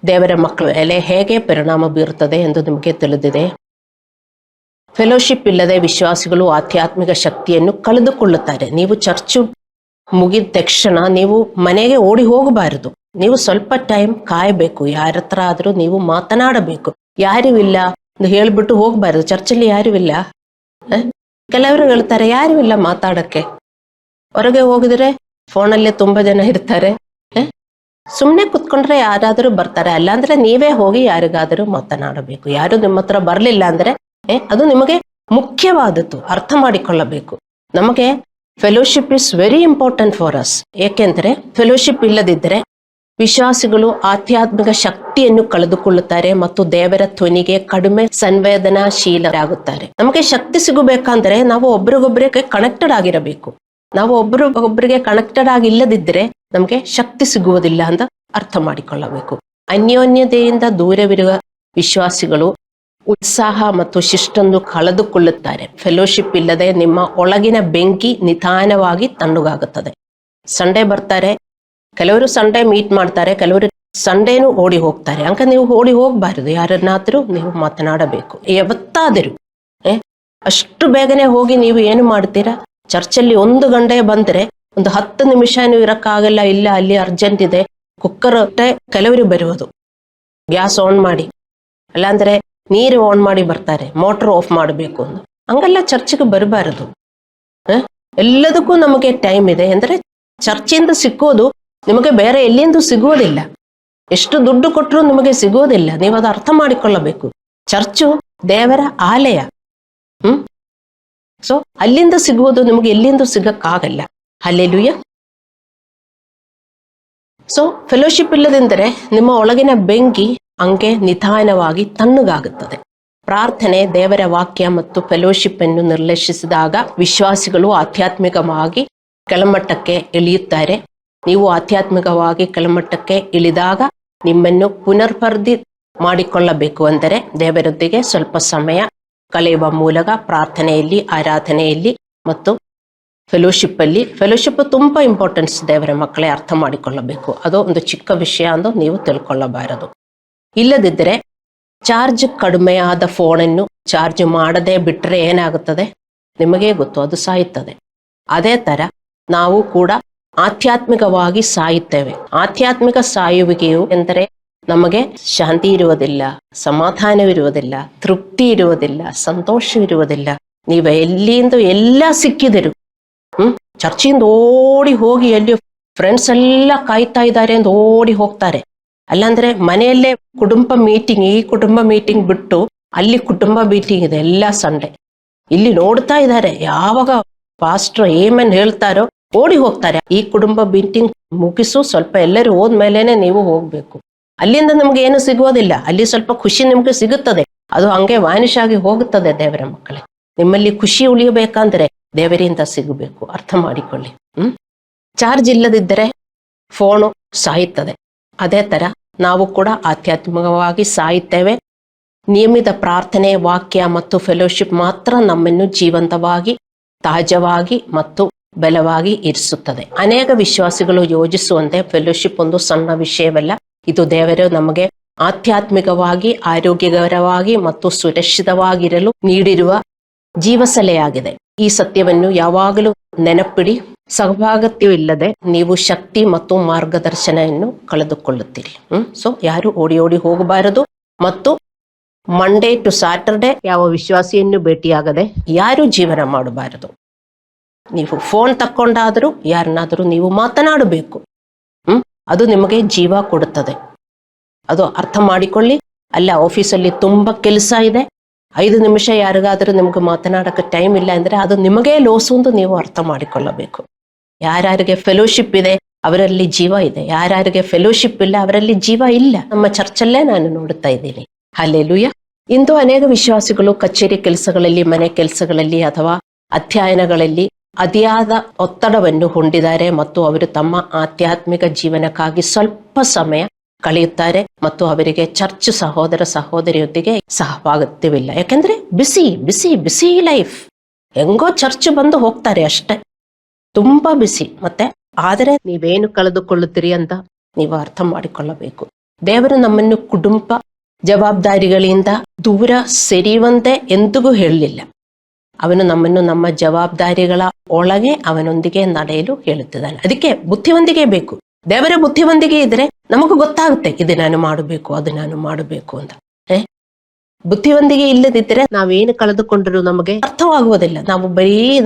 ದೇವರ ಮಕ್ಕಳ ಮೇಲೆ ಹೇಗೆ ಪರಿಣಾಮ ಬೀರುತ್ತದೆ ಎಂದು ನಿಮಗೆ ತಿಳಿದಿದೆ. ಫೆಲೋಶಿಪ್ ಇಲ್ಲದೆ ವಿಶ್ವಾಸಿಗಳು ಆಧ್ಯಾತ್ಮಿಕ ಶಕ್ತಿಯನ್ನು ಕಳೆದುಕೊಳ್ಳುತ್ತಾರೆ. ನೀವು ಚರ್ಚು ಮುಗಿದ ತಕ್ಷಣ ನೀವು ಮನೆಗೆ ಓಡಿ ಹೋಗಬಾರದು. ನೀವು ಸ್ವಲ್ಪ ಟೈಮ್ ಕಾಯಬೇಕು. ಯಾರ ಹತ್ರ ಆದ್ರೂ ನೀವು ಮಾತನಾಡಬೇಕು. ಯಾರೂ ಇಲ್ಲ ಅಂತ ಹೇಳ್ಬಿಟ್ಟು ಹೋಗ್ಬಾರ್ದು. ಚರ್ಚಲ್ಲಿ ಯಾರೂ ಇಲ್ಲ. ಕೆಲವರು ಹೇಳ್ತಾರೆ ಯಾರೂ ಇಲ್ಲ ಮಾತಾಡಕ್ಕೆ. ಹೊರಗೆ ಹೋಗಿದ್ರೆ ಫೋನಲ್ಲೇ ತುಂಬಾ ಜನ ಇರ್ತಾರೆ. ಸುಮ್ಮನೆ ಕುತ್ಕೊಂಡ್ರೆ ಯಾರಾದರೂ ಬರ್ತಾರೆ. ಅಲ್ಲಾಂದ್ರೆ ನೀವೇ ಹೋಗಿ ಯಾರಿಗಾದರೂ ಮಾತನಾಡಬೇಕು. ಯಾರು ನಿಮ್ಮ ಹತ್ರ ಬರ್ಲಿಲ್ಲ ಅಂದ್ರೆ ಅದು ನಿಮಗೆ ಮುಖ್ಯವಾದದ್ದು. ಅರ್ಥ ಮಾಡಿಕೊಳ್ಳಬೇಕು. ನಮಗೆ fellowship is very important for us. ಏಕೆಂದ್ರೆ ಫೆಲೋಶಿಪ್ ಇಲ್ಲದಿದ್ದರೆ ವಿಶ್ವಾಸಿಗಳು ಆಧ್ಯಾತ್ಮಿಕ ಶಕ್ತಿಯನ್ನು ಕಳೆದುಕೊಳ್ಳುತ್ತಾರೆ ಮತ್ತು ದೇವರ ಧ್ವನಿಗೆ ಕಡಿಮೆ ಸಂವೇದನಾಶೀಲರಾಗುತ್ತಾರೆ. ನಮಗೆ ಶಕ್ತಿ ಸಿಗಬೇಕಂದ್ರೆ ನಾವು ಒಬ್ರಿಗೊಬ್ಬರಿಗೆ ಕನೆಕ್ಟೆಡ್ ಆಗಿರಬೇಕು. ನಾವು ಒಬ್ಬರಿಗೆ ಕನೆಕ್ಟೆಡ್ ಆಗಿಲ್ಲದಿದ್ದರೆ ನಮಗೆ ಶಕ್ತಿ ಸಿಗುವುದಿಲ್ಲ ಅಂತ ಅರ್ಥ ಮಾಡಿಕೊಳ್ಳಬೇಕು. ಅನ್ಯೋನ್ಯತೆಯಿಂದ ದೂರವಿರುವ ವಿಶ್ವಾಸಿಗಳು ಉತ್ಸಾಹ ಮತ್ತು ಶಿಸ್ತನ್ನು ಕಳೆದುಕೊಳ್ಳುತ್ತಾರೆ. ಫೆಲೋಶಿಪ್ ಇಲ್ಲದೆ ನಿಮ್ಮ ಒಳಗಿನ ಬೆಂಕಿ ನಿಧಾನವಾಗಿ ತಣ್ಣಗಾಗುತ್ತದೆ. ಸಂಡೇ ಬರ್ತಾರೆ, ಕೆಲವರು ಸಂಡೇ ಮೀಟ್ ಮಾಡ್ತಾರೆ, ಕೆಲವರು ಸಂಡೇನು ಓಡಿ ಹೋಗ್ತಾರೆ. ಹಂಗ ನೀವು ಓಡಿ ಹೋಗ್ಬಾರದು. ಯಾರನ್ನಾದ್ರೂ ನೀವು ಮಾತನಾಡಬೇಕು. ಯಾವತ್ತಾದರೂ ಅಷ್ಟು ಬೇಗನೆ ಹೋಗಿ ನೀವು ಏನು ಮಾಡ್ತೀರಾ? ಚರ್ಚಲ್ಲಿ 1 ಗಂಟೆ ಬಂದ್ರೆ ಒಂದು 10 ನಿಮಿಷ ಇರಕ್ಕಾಗಲ್ಲ. ಇಲ್ಲ ಅಲ್ಲಿ ಅರ್ಜೆಂಟ್ ಇದೆ, ಕುಕ್ಕರ್ ಕೆಲವರು ಬರುವುದು. ಗ್ಯಾಸ್ ಆನ್ ಮಾಡಿ, ಅಲ್ಲಾಂದ್ರೆ ನೀರು ಆನ್ ಮಾಡಿ ಬರ್ತಾರೆ, ಮೋಟರ್ ಆಫ್ ಮಾಡಬೇಕು ಅಂತ. ಹಂಗೆಲ್ಲ ಚರ್ಚ್ಗೆ ಬರಬಾರದು. ಎಲ್ಲದಕ್ಕೂ ನಮಗೆ ಟೈಮ್ ಇದೆ. ಅಂದ್ರೆ ಚರ್ಚಿಂದ ಸಿಕ್ಕೋದು ನಿಮಗೆ ಬೇರೆ ಎಲ್ಲಿಂದ ಸಿಗುವುದಿಲ್ಲ. ಎಷ್ಟು ದುಡ್ಡು ಕೊಟ್ಟರು ನಿಮಗೆ ಸಿಗೋದಿಲ್ಲ. ನೀವು ಅದು ಅರ್ಥ ಮಾಡಿಕೊಳ್ಳಬೇಕು. ಚರ್ಚು ದೇವರ ಆಲಯ. ಸೊ ಅಲ್ಲಿಂದ ಸಿಗುವುದು ನಿಮಗೆ ಎಲ್ಲಿಂದ ಸಿಗಕ್ಕಾಗಲ್ಲ. ಹಲ್ಲೆಲೂಯ. ಸೊ ಫೆಲೋಶಿಪ್ ಇಲ್ಲದೆಂದರೆ ನಿಮ್ಮ ಒಳಗಿನ ಬೆಂಕಿ ಹಂಗೆ ನಿಧಾನವಾಗಿ ತಣ್ಣಗಾಗುತ್ತದೆ. ಪ್ರಾರ್ಥನೆ, ದೇವರ ವಾಕ್ಯ ಮತ್ತು ಫೆಲೋಶಿಪ್ ಅನ್ನು ನಿರ್ಲಕ್ಷಿಸಿದಾಗ ವಿಶ್ವಾಸಿಗಳು ಆಧ್ಯಾತ್ಮಿಕವಾಗಿ ಕೆಳಮಟ್ಟಕ್ಕೆ ಇಳಿಯುತ್ತಾರೆ. ನೀವು ಆಧ್ಯಾತ್ಮಿಕವಾಗಿ ಕೆಳಮಟ್ಟಕ್ಕೆ ಇಳಿದಾಗ ನಿಮ್ಮನ್ನು ಪುನರ್ವರ್ಧಿ ಮಾಡಿಕೊಳ್ಳಬೇಕು. ಅಂದರೆ ದೇವರೊಂದಿಗೆ ಸ್ವಲ್ಪ ಸಮಯ ಕಳೆಯುವ ಮೂಲಕ ಪ್ರಾರ್ಥನೆಯಲ್ಲಿ, ಆರಾಧನೆಯಲ್ಲಿ ಮತ್ತು ಫೆಲೋಶಿಪ್ ತುಂಬಾ ಇಂಪಾರ್ಟೆನ್ಸ್. ದೇವರ ಮಕ್ಕಳೇ ಅರ್ಥ ಮಾಡಿಕೊಳ್ಳಬೇಕು. ಅದು ಒಂದು ಚಿಕ್ಕ ವಿಷಯ ಎಂದು ನೀವು ತಿಳ್ಕೊಳ್ಳಬಾರದು. ಇಲ್ಲದಿದ್ದರೆ ಚಾರ್ಜ್ ಕಡಿಮೆಯಾದ ಫೋನನ್ನು ಚಾರ್ಜ್ ಮಾಡದೆ ಬಿಟ್ಟರೆ ಏನಾಗುತ್ತದೆ ನಿಮಗೇ ಗೊತ್ತು, ಅದು ಸಾಯುತ್ತದೆ. ಅದೇ ತರ ನಾವು ಕೂಡ ಆಧ್ಯಾತ್ಮಿಕವಾಗಿ ಸಾಯುತ್ತೇವೆ. ಆಧ್ಯಾತ್ಮಿಕ ಸಾಯುವಿಕೆಯು ಎಂದರೆ ನಮಗೆ ಶಾಂತಿ ಇರುವುದಿಲ್ಲ, ಸಮಾಧಾನವಿರುವುದಿಲ್ಲ, ತೃಪ್ತಿ ಇರುವುದಿಲ್ಲ, ಸಂತೋಷ ಇರುವುದಿಲ್ಲ. ನೀವು ಎಲ್ಲಿಂದ ಎಲ್ಲ ಸಿಕ್ಕಿದರು ಚರ್ಚಿಂದ ಓಡಿ ಹೋಗಿ ಎಲ್ಲಿ ಫ್ರೆಂಡ್ಸ್ ಎಲ್ಲ ಕಾಯ್ತಾ ಇದ್ದಾರೆ ಅಂತ ಓಡಿ ಹೋಗ್ತಾರೆ. ಅಲ್ಲಾಂದ್ರೆ ಮನೆಯಲ್ಲೇ ಕುಟುಂಬ ಮೀಟಿಂಗ್, ಈ ಕುಟುಂಬ ಮೀಟಿಂಗ್ ಬಿಟ್ಟು ಅಲ್ಲಿ ಕುಟುಂಬ ಮೀಟಿಂಗ್ ಇದೆ ಎಲ್ಲ ಸಂಡೆ. ಇಲ್ಲಿ ನೋಡ್ತಾ ಇದ್ದಾರೆ ಯಾವಾಗ ಪಾಸ್ಟರ್ ಏಮನ್ ಹೇಳ್ತಾರೋ ಓಡಿ ಹೋಗ್ತಾರೆ. ಈ ಕುಟುಂಬ ಮೀಟಿಂಗ್ ಮುಗಿಸು, ಸ್ವಲ್ಪ ಎಲ್ಲರೂ ಹೋದ್ಮೇಲೆನೆ ನೀವು ಹೋಗ್ಬೇಕು. ಅಲ್ಲಿಂದ ನಮ್ಗೆ ಏನು ಸಿಗುವುದಿಲ್ಲ. ಅಲ್ಲಿ ಸ್ವಲ್ಪ ಖುಷಿ ನಿಮ್ಗೆ ಸಿಗುತ್ತದೆ, ಅದು ಹಂಗೆ ವ್ಯಾನಿಷ್ ಆಗಿ ಹೋಗುತ್ತದೆ. ದೇವರ ಮಕ್ಕಳೇ, ನಿಮ್ಮಲ್ಲಿ ಖುಷಿ ಉಳಿಯಬೇಕಂದ್ರೆ ದೇವರಿಂದ ಸಿಗಬೇಕು. ಅರ್ಥ ಮಾಡಿಕೊಳ್ಳಿ. ಚಾರ್ಜ್ ಇಲ್ಲದಿದ್ದರೆ ಫೋನು ಸಾಯುತ್ತದೆ. ಅದೇ ತರ ನಾವು ಕೂಡ ಆಧ್ಯಾತ್ಮಿಕವಾಗಿ ಸಾಯುತ್ತೇವೆ. ನಿಯಮಿತ ಪ್ರಾರ್ಥನೆ, ವಾಕ್ಯ ಮತ್ತು ಫೆಲೋಶಿಪ್ ಮಾತ್ರ ನಮ್ಮನ್ನು ಜೀವಂತವಾಗಿ, ತಾಜವಾಗಿ ಮತ್ತು ಬಲವಾಗಿ ಇರಿಸುತ್ತದೆ. ಅನೇಕ ವಿಶ್ವಾಸಿಗಳು ಯೋಜಿಸುವಂತೆ ಫೆಲೋಶಿಪ್ ಒಂದು ಸಣ್ಣ ವಿಷಯವಲ್ಲ. ಇದು ದೇವರು ನಮಗೆ ಆಧ್ಯಾತ್ಮಿಕವಾಗಿ, ಆರೋಗ್ಯಕರವಾಗಿ ಮತ್ತು ಸುರಕ್ಷಿತವಾಗಿರಲು ನೀಡಿರುವ ಜೀವಸಲೆಯಾಗಿದೆ. ಈ ಸತ್ಯವನ್ನು ಯಾವಾಗಲೂ ನೆನಪಿಡಿ. ಸಹಭಾಗಿತ್ವವಿಲ್ಲದೆ ನೀವು ಶಕ್ತಿ ಮತ್ತು ಮಾರ್ಗದರ್ಶನವನ್ನು ಕಳೆದುಕೊಳ್ಳುತ್ತೀರಿ. ಸೊ ಯಾರು ಓಡಿ ಓಡಿ ಹೋಗಬಾರದು. ಮತ್ತು ಮಂಡೇ ಟು ಸ್ಯಾಟರ್ಡೆ ಯಾವ ವಿಶ್ವಾಸಿಯನ್ನು ಭೇಟಿಯಾಗದೆ ಯಾರು ಜೀವನ ಮಾಡಬಾರದು. ನೀವು ಫೋನ್ ತಕ್ಕೊಂಡಾದರೂ ಯಾರನ್ನಾದರೂ ನೀವು ಮಾತನಾಡಬೇಕು. ಅದು ನಿಮಗೆ ಜೀವ ಕೊಡುತ್ತದೆ. ಅದು ಅರ್ಥ ಮಾಡಿಕೊಳ್ಳಿ. ಅಲ್ಲ ಆಫೀಸಲ್ಲಿ ತುಂಬಾ ಕೆಲಸ ಇದೆ, 5 ನಿಮಿಷ ಯಾರಿಗಾದರೂ ನಿಮ್ಗೆ ಮಾತನಾಡಕ್ಕೆ ಟೈಮ್ ಇಲ್ಲ ಅಂದ್ರೆ ಅದು ನಿಮಗೇ ಲೋಸು ಎಂದು ನೀವು ಅರ್ಥ ಮಾಡಿಕೊಳ್ಳಬೇಕು. ಯಾರ್ಯಾರಿಗೆ ಫೆಲೋಶಿಪ್ ಇದೆ ಅವರಲ್ಲಿ ಜೀವ ಇದೆ, ಯಾರ್ಯಾರಿಗೆ ಫೆಲೋಶಿಪ್ ಇಲ್ಲ ಅವರಲ್ಲಿ ಜೀವ ಇಲ್ಲ. ನಮ್ಮ ಚರ್ಚಲ್ಲೇ ನಾನು ನೋಡುತ್ತಾ ಇದ್ದೀನಿ. ಹಲ್ಲೆಲೂಯಾ. ಇಂದು ಅನೇಕ ವಿಶ್ವಾಸಿಗಳು ಕಚೇರಿ ಕೆಲಸಗಳಲ್ಲಿ, ಮನೆ ಕೆಲಸಗಳಲ್ಲಿ ಅಥವಾ ಅಧ್ಯಯನಗಳಲ್ಲಿ ಅತಿಯಾದ ಒತ್ತಡವನ್ನು ಹೊಂದಿದ್ದಾರೆ ಮತ್ತು ಅವರು ತಮ್ಮ ಆಧ್ಯಾತ್ಮಿಕ ಜೀವನಕ್ಕಾಗಿ ಸ್ವಲ್ಪ ಸಮಯ ಕಳೆಯುತ್ತಾರೆ ಮತ್ತು ಅವರಿಗೆ ಚರ್ಚ್ ಸಹೋದರ ಸಹೋದರಿಯೊಂದಿಗೆ ಸಹಭಾಗಿತ್ವವಿಲ್ಲ. ಯಾಕಂದ್ರೆ ಬಿಸಿ ಬಿಸಿ ಬಿಸಿ ಲೈಫ್. ಹೆಂಗೋ ಚರ್ಚ್ ಬಂದು ಹೋಗ್ತಾರೆ ಅಷ್ಟೇ, ತುಂಬಾ ಬಿಸಿ. ಮತ್ತೆ ಆದರೆ ನೀವೇನು ಕಳೆದುಕೊಳ್ಳುತ್ತೀರಿ ಅಂತ ನೀವು ಅರ್ಥ ಮಾಡಿಕೊಳ್ಳಬೇಕು. ದೇವರು ನಮ್ಮನ್ನು ಕುಟುಂಬ ಜವಾಬ್ದಾರಿಗಳಿಂದ ದೂರ ಸರಿಯುವಂತೆ ಎಂದಿಗೂ ಹೇಳಲಿಲ್ಲ. ಅವನು ನಮ್ಮನ್ನು ನಮ್ಮ ಜವಾಬ್ದಾರಿಗಳ ಒಳಗೆ ಅವನೊಂದಿಗೆ ನಡೆಯಲು ಹೇಳುತ್ತಿದ್ದಾನೆ. ಅದಕ್ಕೆ ಬುದ್ಧಿವಂತಿಕೆ ಬೇಕು. ದೇವರ ಬುದ್ಧಿವಂತಿಕೆ ಇದ್ರೆ ನಮಗೂ ಗೊತ್ತಾಗುತ್ತೆ, ಇದು ನಾನು ಮಾಡಬೇಕು, ಅದು ನಾನು ಮಾಡಬೇಕು ಅಂತ. ಬುದ್ಧಿವಂತಿಕೆ ಇಲ್ಲದಿದ್ದರೆ ನಾವೇನು ಕಳೆದುಕೊಂಡರೂ ನಮಗೆ ಅರ್ಥವಾಗುವುದಿಲ್ಲ.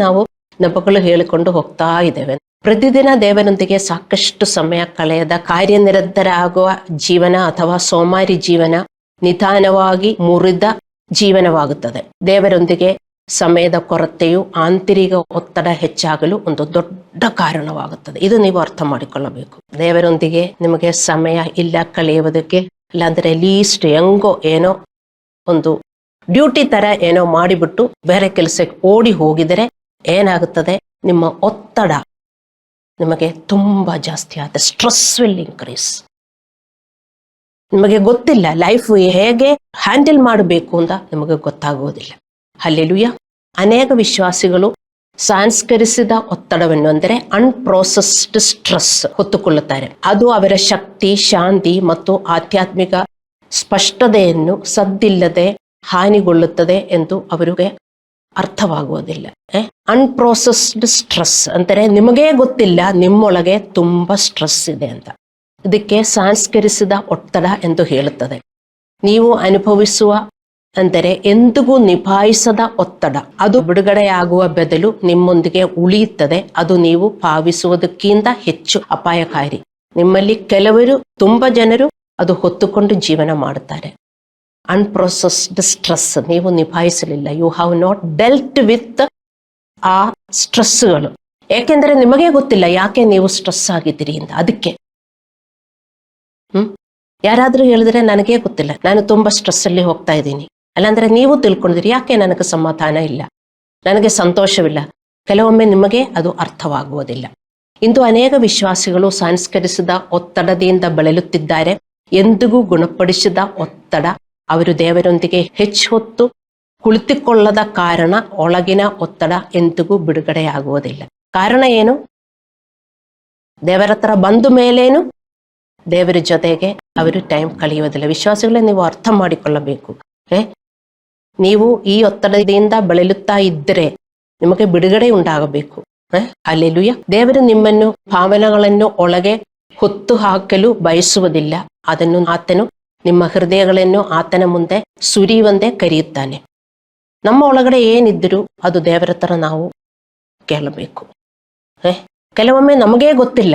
ನಾವು ನೆಪಗಳು ಹೇಳಿಕೊಂಡು ಹೋಗ್ತಾ ಇದ್ದೇವೆ. ಪ್ರತಿದಿನ ದೇವರೊಂದಿಗೆ ಸಾಕಷ್ಟು ಸಮಯ ಕಳೆಯದ ಕಾರ್ಯನಿರತರ ಆಗುವ ಜೀವನ ಅಥವಾ ಸೋಮಾರಿ ಜೀವನ ನಿಧಾನವಾಗಿ ಮುರಿದ ಜೀವನವಾಗುತ್ತದೆ. ದೇವರೊಂದಿಗೆ ಸಮಯದ ಕೊರತೆಯು ಆಂತರಿಕ ಒತ್ತಡ ಹೆಚ್ಚಾಗಲು ಒಂದು ದೊಡ್ಡ ಕಾರಣವಾಗುತ್ತದೆ. ಇದು ನೀವು ಅರ್ಥ ಮಾಡಿಕೊಳ್ಳಬೇಕು. ದೇವರೊಂದಿಗೆ ನಿಮಗೆ ಸಮಯ ಇಲ್ಲ ಕಳೆಯುವುದಕ್ಕೆ, ಇಲ್ಲಾಂದ್ರೆ ಲೀಸ್ಟ್ ಹೆಂಗೋ ಏನೋ ಒಂದು ಡ್ಯೂಟಿ ತರ ಏನೋ ಮಾಡಿಬಿಟ್ಟು ಬೇರೆ ಕೆಲಸಕ್ಕೆ ಓಡಿ ಹೋಗಿದರೆ ಏನಾಗುತ್ತದೆ, ನಿಮ್ಮ ಒತ್ತಡ ನಿಮಗೆ ತುಂಬಾ ಜಾಸ್ತಿ ಆಗುತ್ತೆ. Stress will increase. ನಿಮಗೆ ಗೊತ್ತಿಲ್ಲ ಲೈಫ್ ಹೇಗೆ ಹ್ಯಾಂಡಲ್ ಮಾಡಬೇಕು ಅಂತ ನಿಮಗೆ ಗೊತ್ತಾಗುವುದಿಲ್ಲ. ಹಲ್ಲೆಲೂಯಾ. ಅನೇಕ ವಿಶ್ವಾಸಿಗಳು ಸಂಸ್ಕರಿಸಿದ ಒತ್ತಡವನ್ನು ಅಂದರೆ ಅನ್ಪ್ರೋಸೆಸ್ಡ್ ಸ್ಟ್ರೆಸ್ ಹೊತ್ತುಕೊಳ್ಳುತ್ತಾರೆ. ಅದು ಅವರ ಶಕ್ತಿ, ಶಾಂತಿ ಮತ್ತು ಆಧ್ಯಾತ್ಮಿಕ ಸ್ಪಷ್ಟತೆಯನ್ನು ಸದ್ದಿಲ್ಲದೆ ಹಾನಿಗೊಳ್ಳುತ್ತದೆ ಎಂದು ಅವರಿಗೆ ಅರ್ಥವಾಗುವುದಿಲ್ಲ. ಅನ್ಪ್ರೋಸೆಸ್ಡ್ ಸ್ಟ್ರೆಸ್ ಅಂದರೆ ನಿಮಗೇ ಗೊತ್ತಿಲ್ಲ ನಿಮ್ಮೊಳಗೆ ತುಂಬಾ ಸ್ಟ್ರೆಸ್ ಇದೆ ಅಂತ. ಇದಕ್ಕೆ ಸಂಸ್ಕರಿಸಿದ ಒತ್ತಡ ಎಂದು ಹೇಳುತ್ತದೆ. ನೀವು ಅನುಭವಿಸುವ ಅಂದರೆ ಎಂದಿಗೂ ನಿಭಾಯಿಸದ ಒತ್ತಡ, ಅದು ಬಿಡುಗಡೆಯಾಗುವ ಬದಲು ನಿಮ್ಮೊಂದಿಗೆ ಉಳಿಯುತ್ತದೆ. ಅದು ನೀವು ಭಾವಿಸುವುದಕ್ಕಿಂತ ಹೆಚ್ಚು ಅಪಾಯಕಾರಿ. ನಿಮ್ಮಲ್ಲಿ ಕೆಲವರು, ತುಂಬಾ ಜನರು ಅದು ಹೊತ್ತುಕೊಂಡು ಜೀವನ ಮಾಡುತ್ತಾರೆ. ಅನ್ಪ್ರೊಸೆಸ್ಡ್ ಸ್ಟ್ರೆಸ್ ನೀವು ನಿಭಾಯಿಸಲಿಲ್ಲ. You have not dealt with ಆ ಸ್ಟ್ರೆಸ್ಗಳು. ಏಕೆಂದರೆ ನಿಮಗೆ ಗೊತ್ತಿಲ್ಲ ಯಾಕೆ ನೀವು ಸ್ಟ್ರೆಸ್ ಆಗಿದ್ದೀರಿ ಅಂತ. ಅದಕ್ಕೆ ಯಾರಾದ್ರೂ ಹೇಳಿದ್ರೆ ನನಗೇ ಗೊತ್ತಿಲ್ಲ, ನಾನು ತುಂಬಾ ಸ್ಟ್ರೆಸ್ ಅಲ್ಲಿ ಹೋಗ್ತಾ ಇದ್ದೀನಿ, ಅಲ್ಲಾಂದ್ರೆ ನೀವು ತಿಳ್ಕೊಂಡಿದ್ದೀರಿ ಯಾಕೆ ನನಗೆ ಸಮಾಧಾನ ಇಲ್ಲ, ನನಗೆ ಸಂತೋಷವಿಲ್ಲ. ಕೆಲವೊಮ್ಮೆ ನಿಮಗೆ ಅದು ಅರ್ಥವಾಗುವುದಿಲ್ಲ. ಇಂದು ಅನೇಕ ವಿಶ್ವಾಸಿಗಳು ಸಂಸ್ಕರಿಸಿದ ಒತ್ತಡದಿಂದ ಬಳಲುತ್ತಿದ್ದಾರೆ. ಎಂದಿಗೂ ಗುಣಪಡಿಸಿದ ಒತ್ತಡ ಅವರು ದೇವರೊಂದಿಗೆ ಹೆಚ್ಚು ಹೊತ್ತು ಕುಳಿತುಕೊಳ್ಳದ ಕಾರಣ ಒಳಗಿನ ಒತ್ತಡ ಎಂದಿಗೂ ಬಿಡುಗಡೆಯಾಗುವುದಿಲ್ಲ. ಕಾರಣ ಏನು? ದೇವರ ಹತ್ರ ಬಂದ ಮೇಲೇನು ದೇವರ ಜೊತೆಗೆ ಅವರು ಟೈಮ್ ಕಳೆಯುವುದಿಲ್ಲ. ವಿಶ್ವಾಸಿಗಳೇ, ನೀವು ಅರ್ಥ ಮಾಡಿಕೊಳ್ಳಬೇಕು. ನೀವು ಈ ಒತ್ತಡದಿಂದ ಬಳಲುತ್ತಾ ಇದ್ದರೆ ನಿಮಗೆ ಬಿಡುಗಡೆ ಉಂಟಾಗಬೇಕು. ಹಲ್ಲೆಲೂಯಾ. ದೇವರು ನಿಮ್ಮನ್ನು ಭಾವನೆಗಳನ್ನು ಒಳಗೆ ಹೊತ್ತು ಹಾಕಲು ಬಯಸುವುದಿಲ್ಲ. ಅದನ್ನು ಆತನು ನಿಮ್ಮ ಹೃದಯಗಳನ್ನು ಆತನ ಮುಂದೆ ಸುರಿಯುವಂತೆ ಕರೆಯುತ್ತಾನೆ. ನಮ್ಮ ಒಳಗಡೆ ಏನಿದ್ದರೂ ಅದು ದೇವರ ಹತ್ರ ನಾವು ಕೇಳಬೇಕು. ಕೆಲವೊಮ್ಮೆ ನಮಗೇ ಗೊತ್ತಿಲ್ಲ,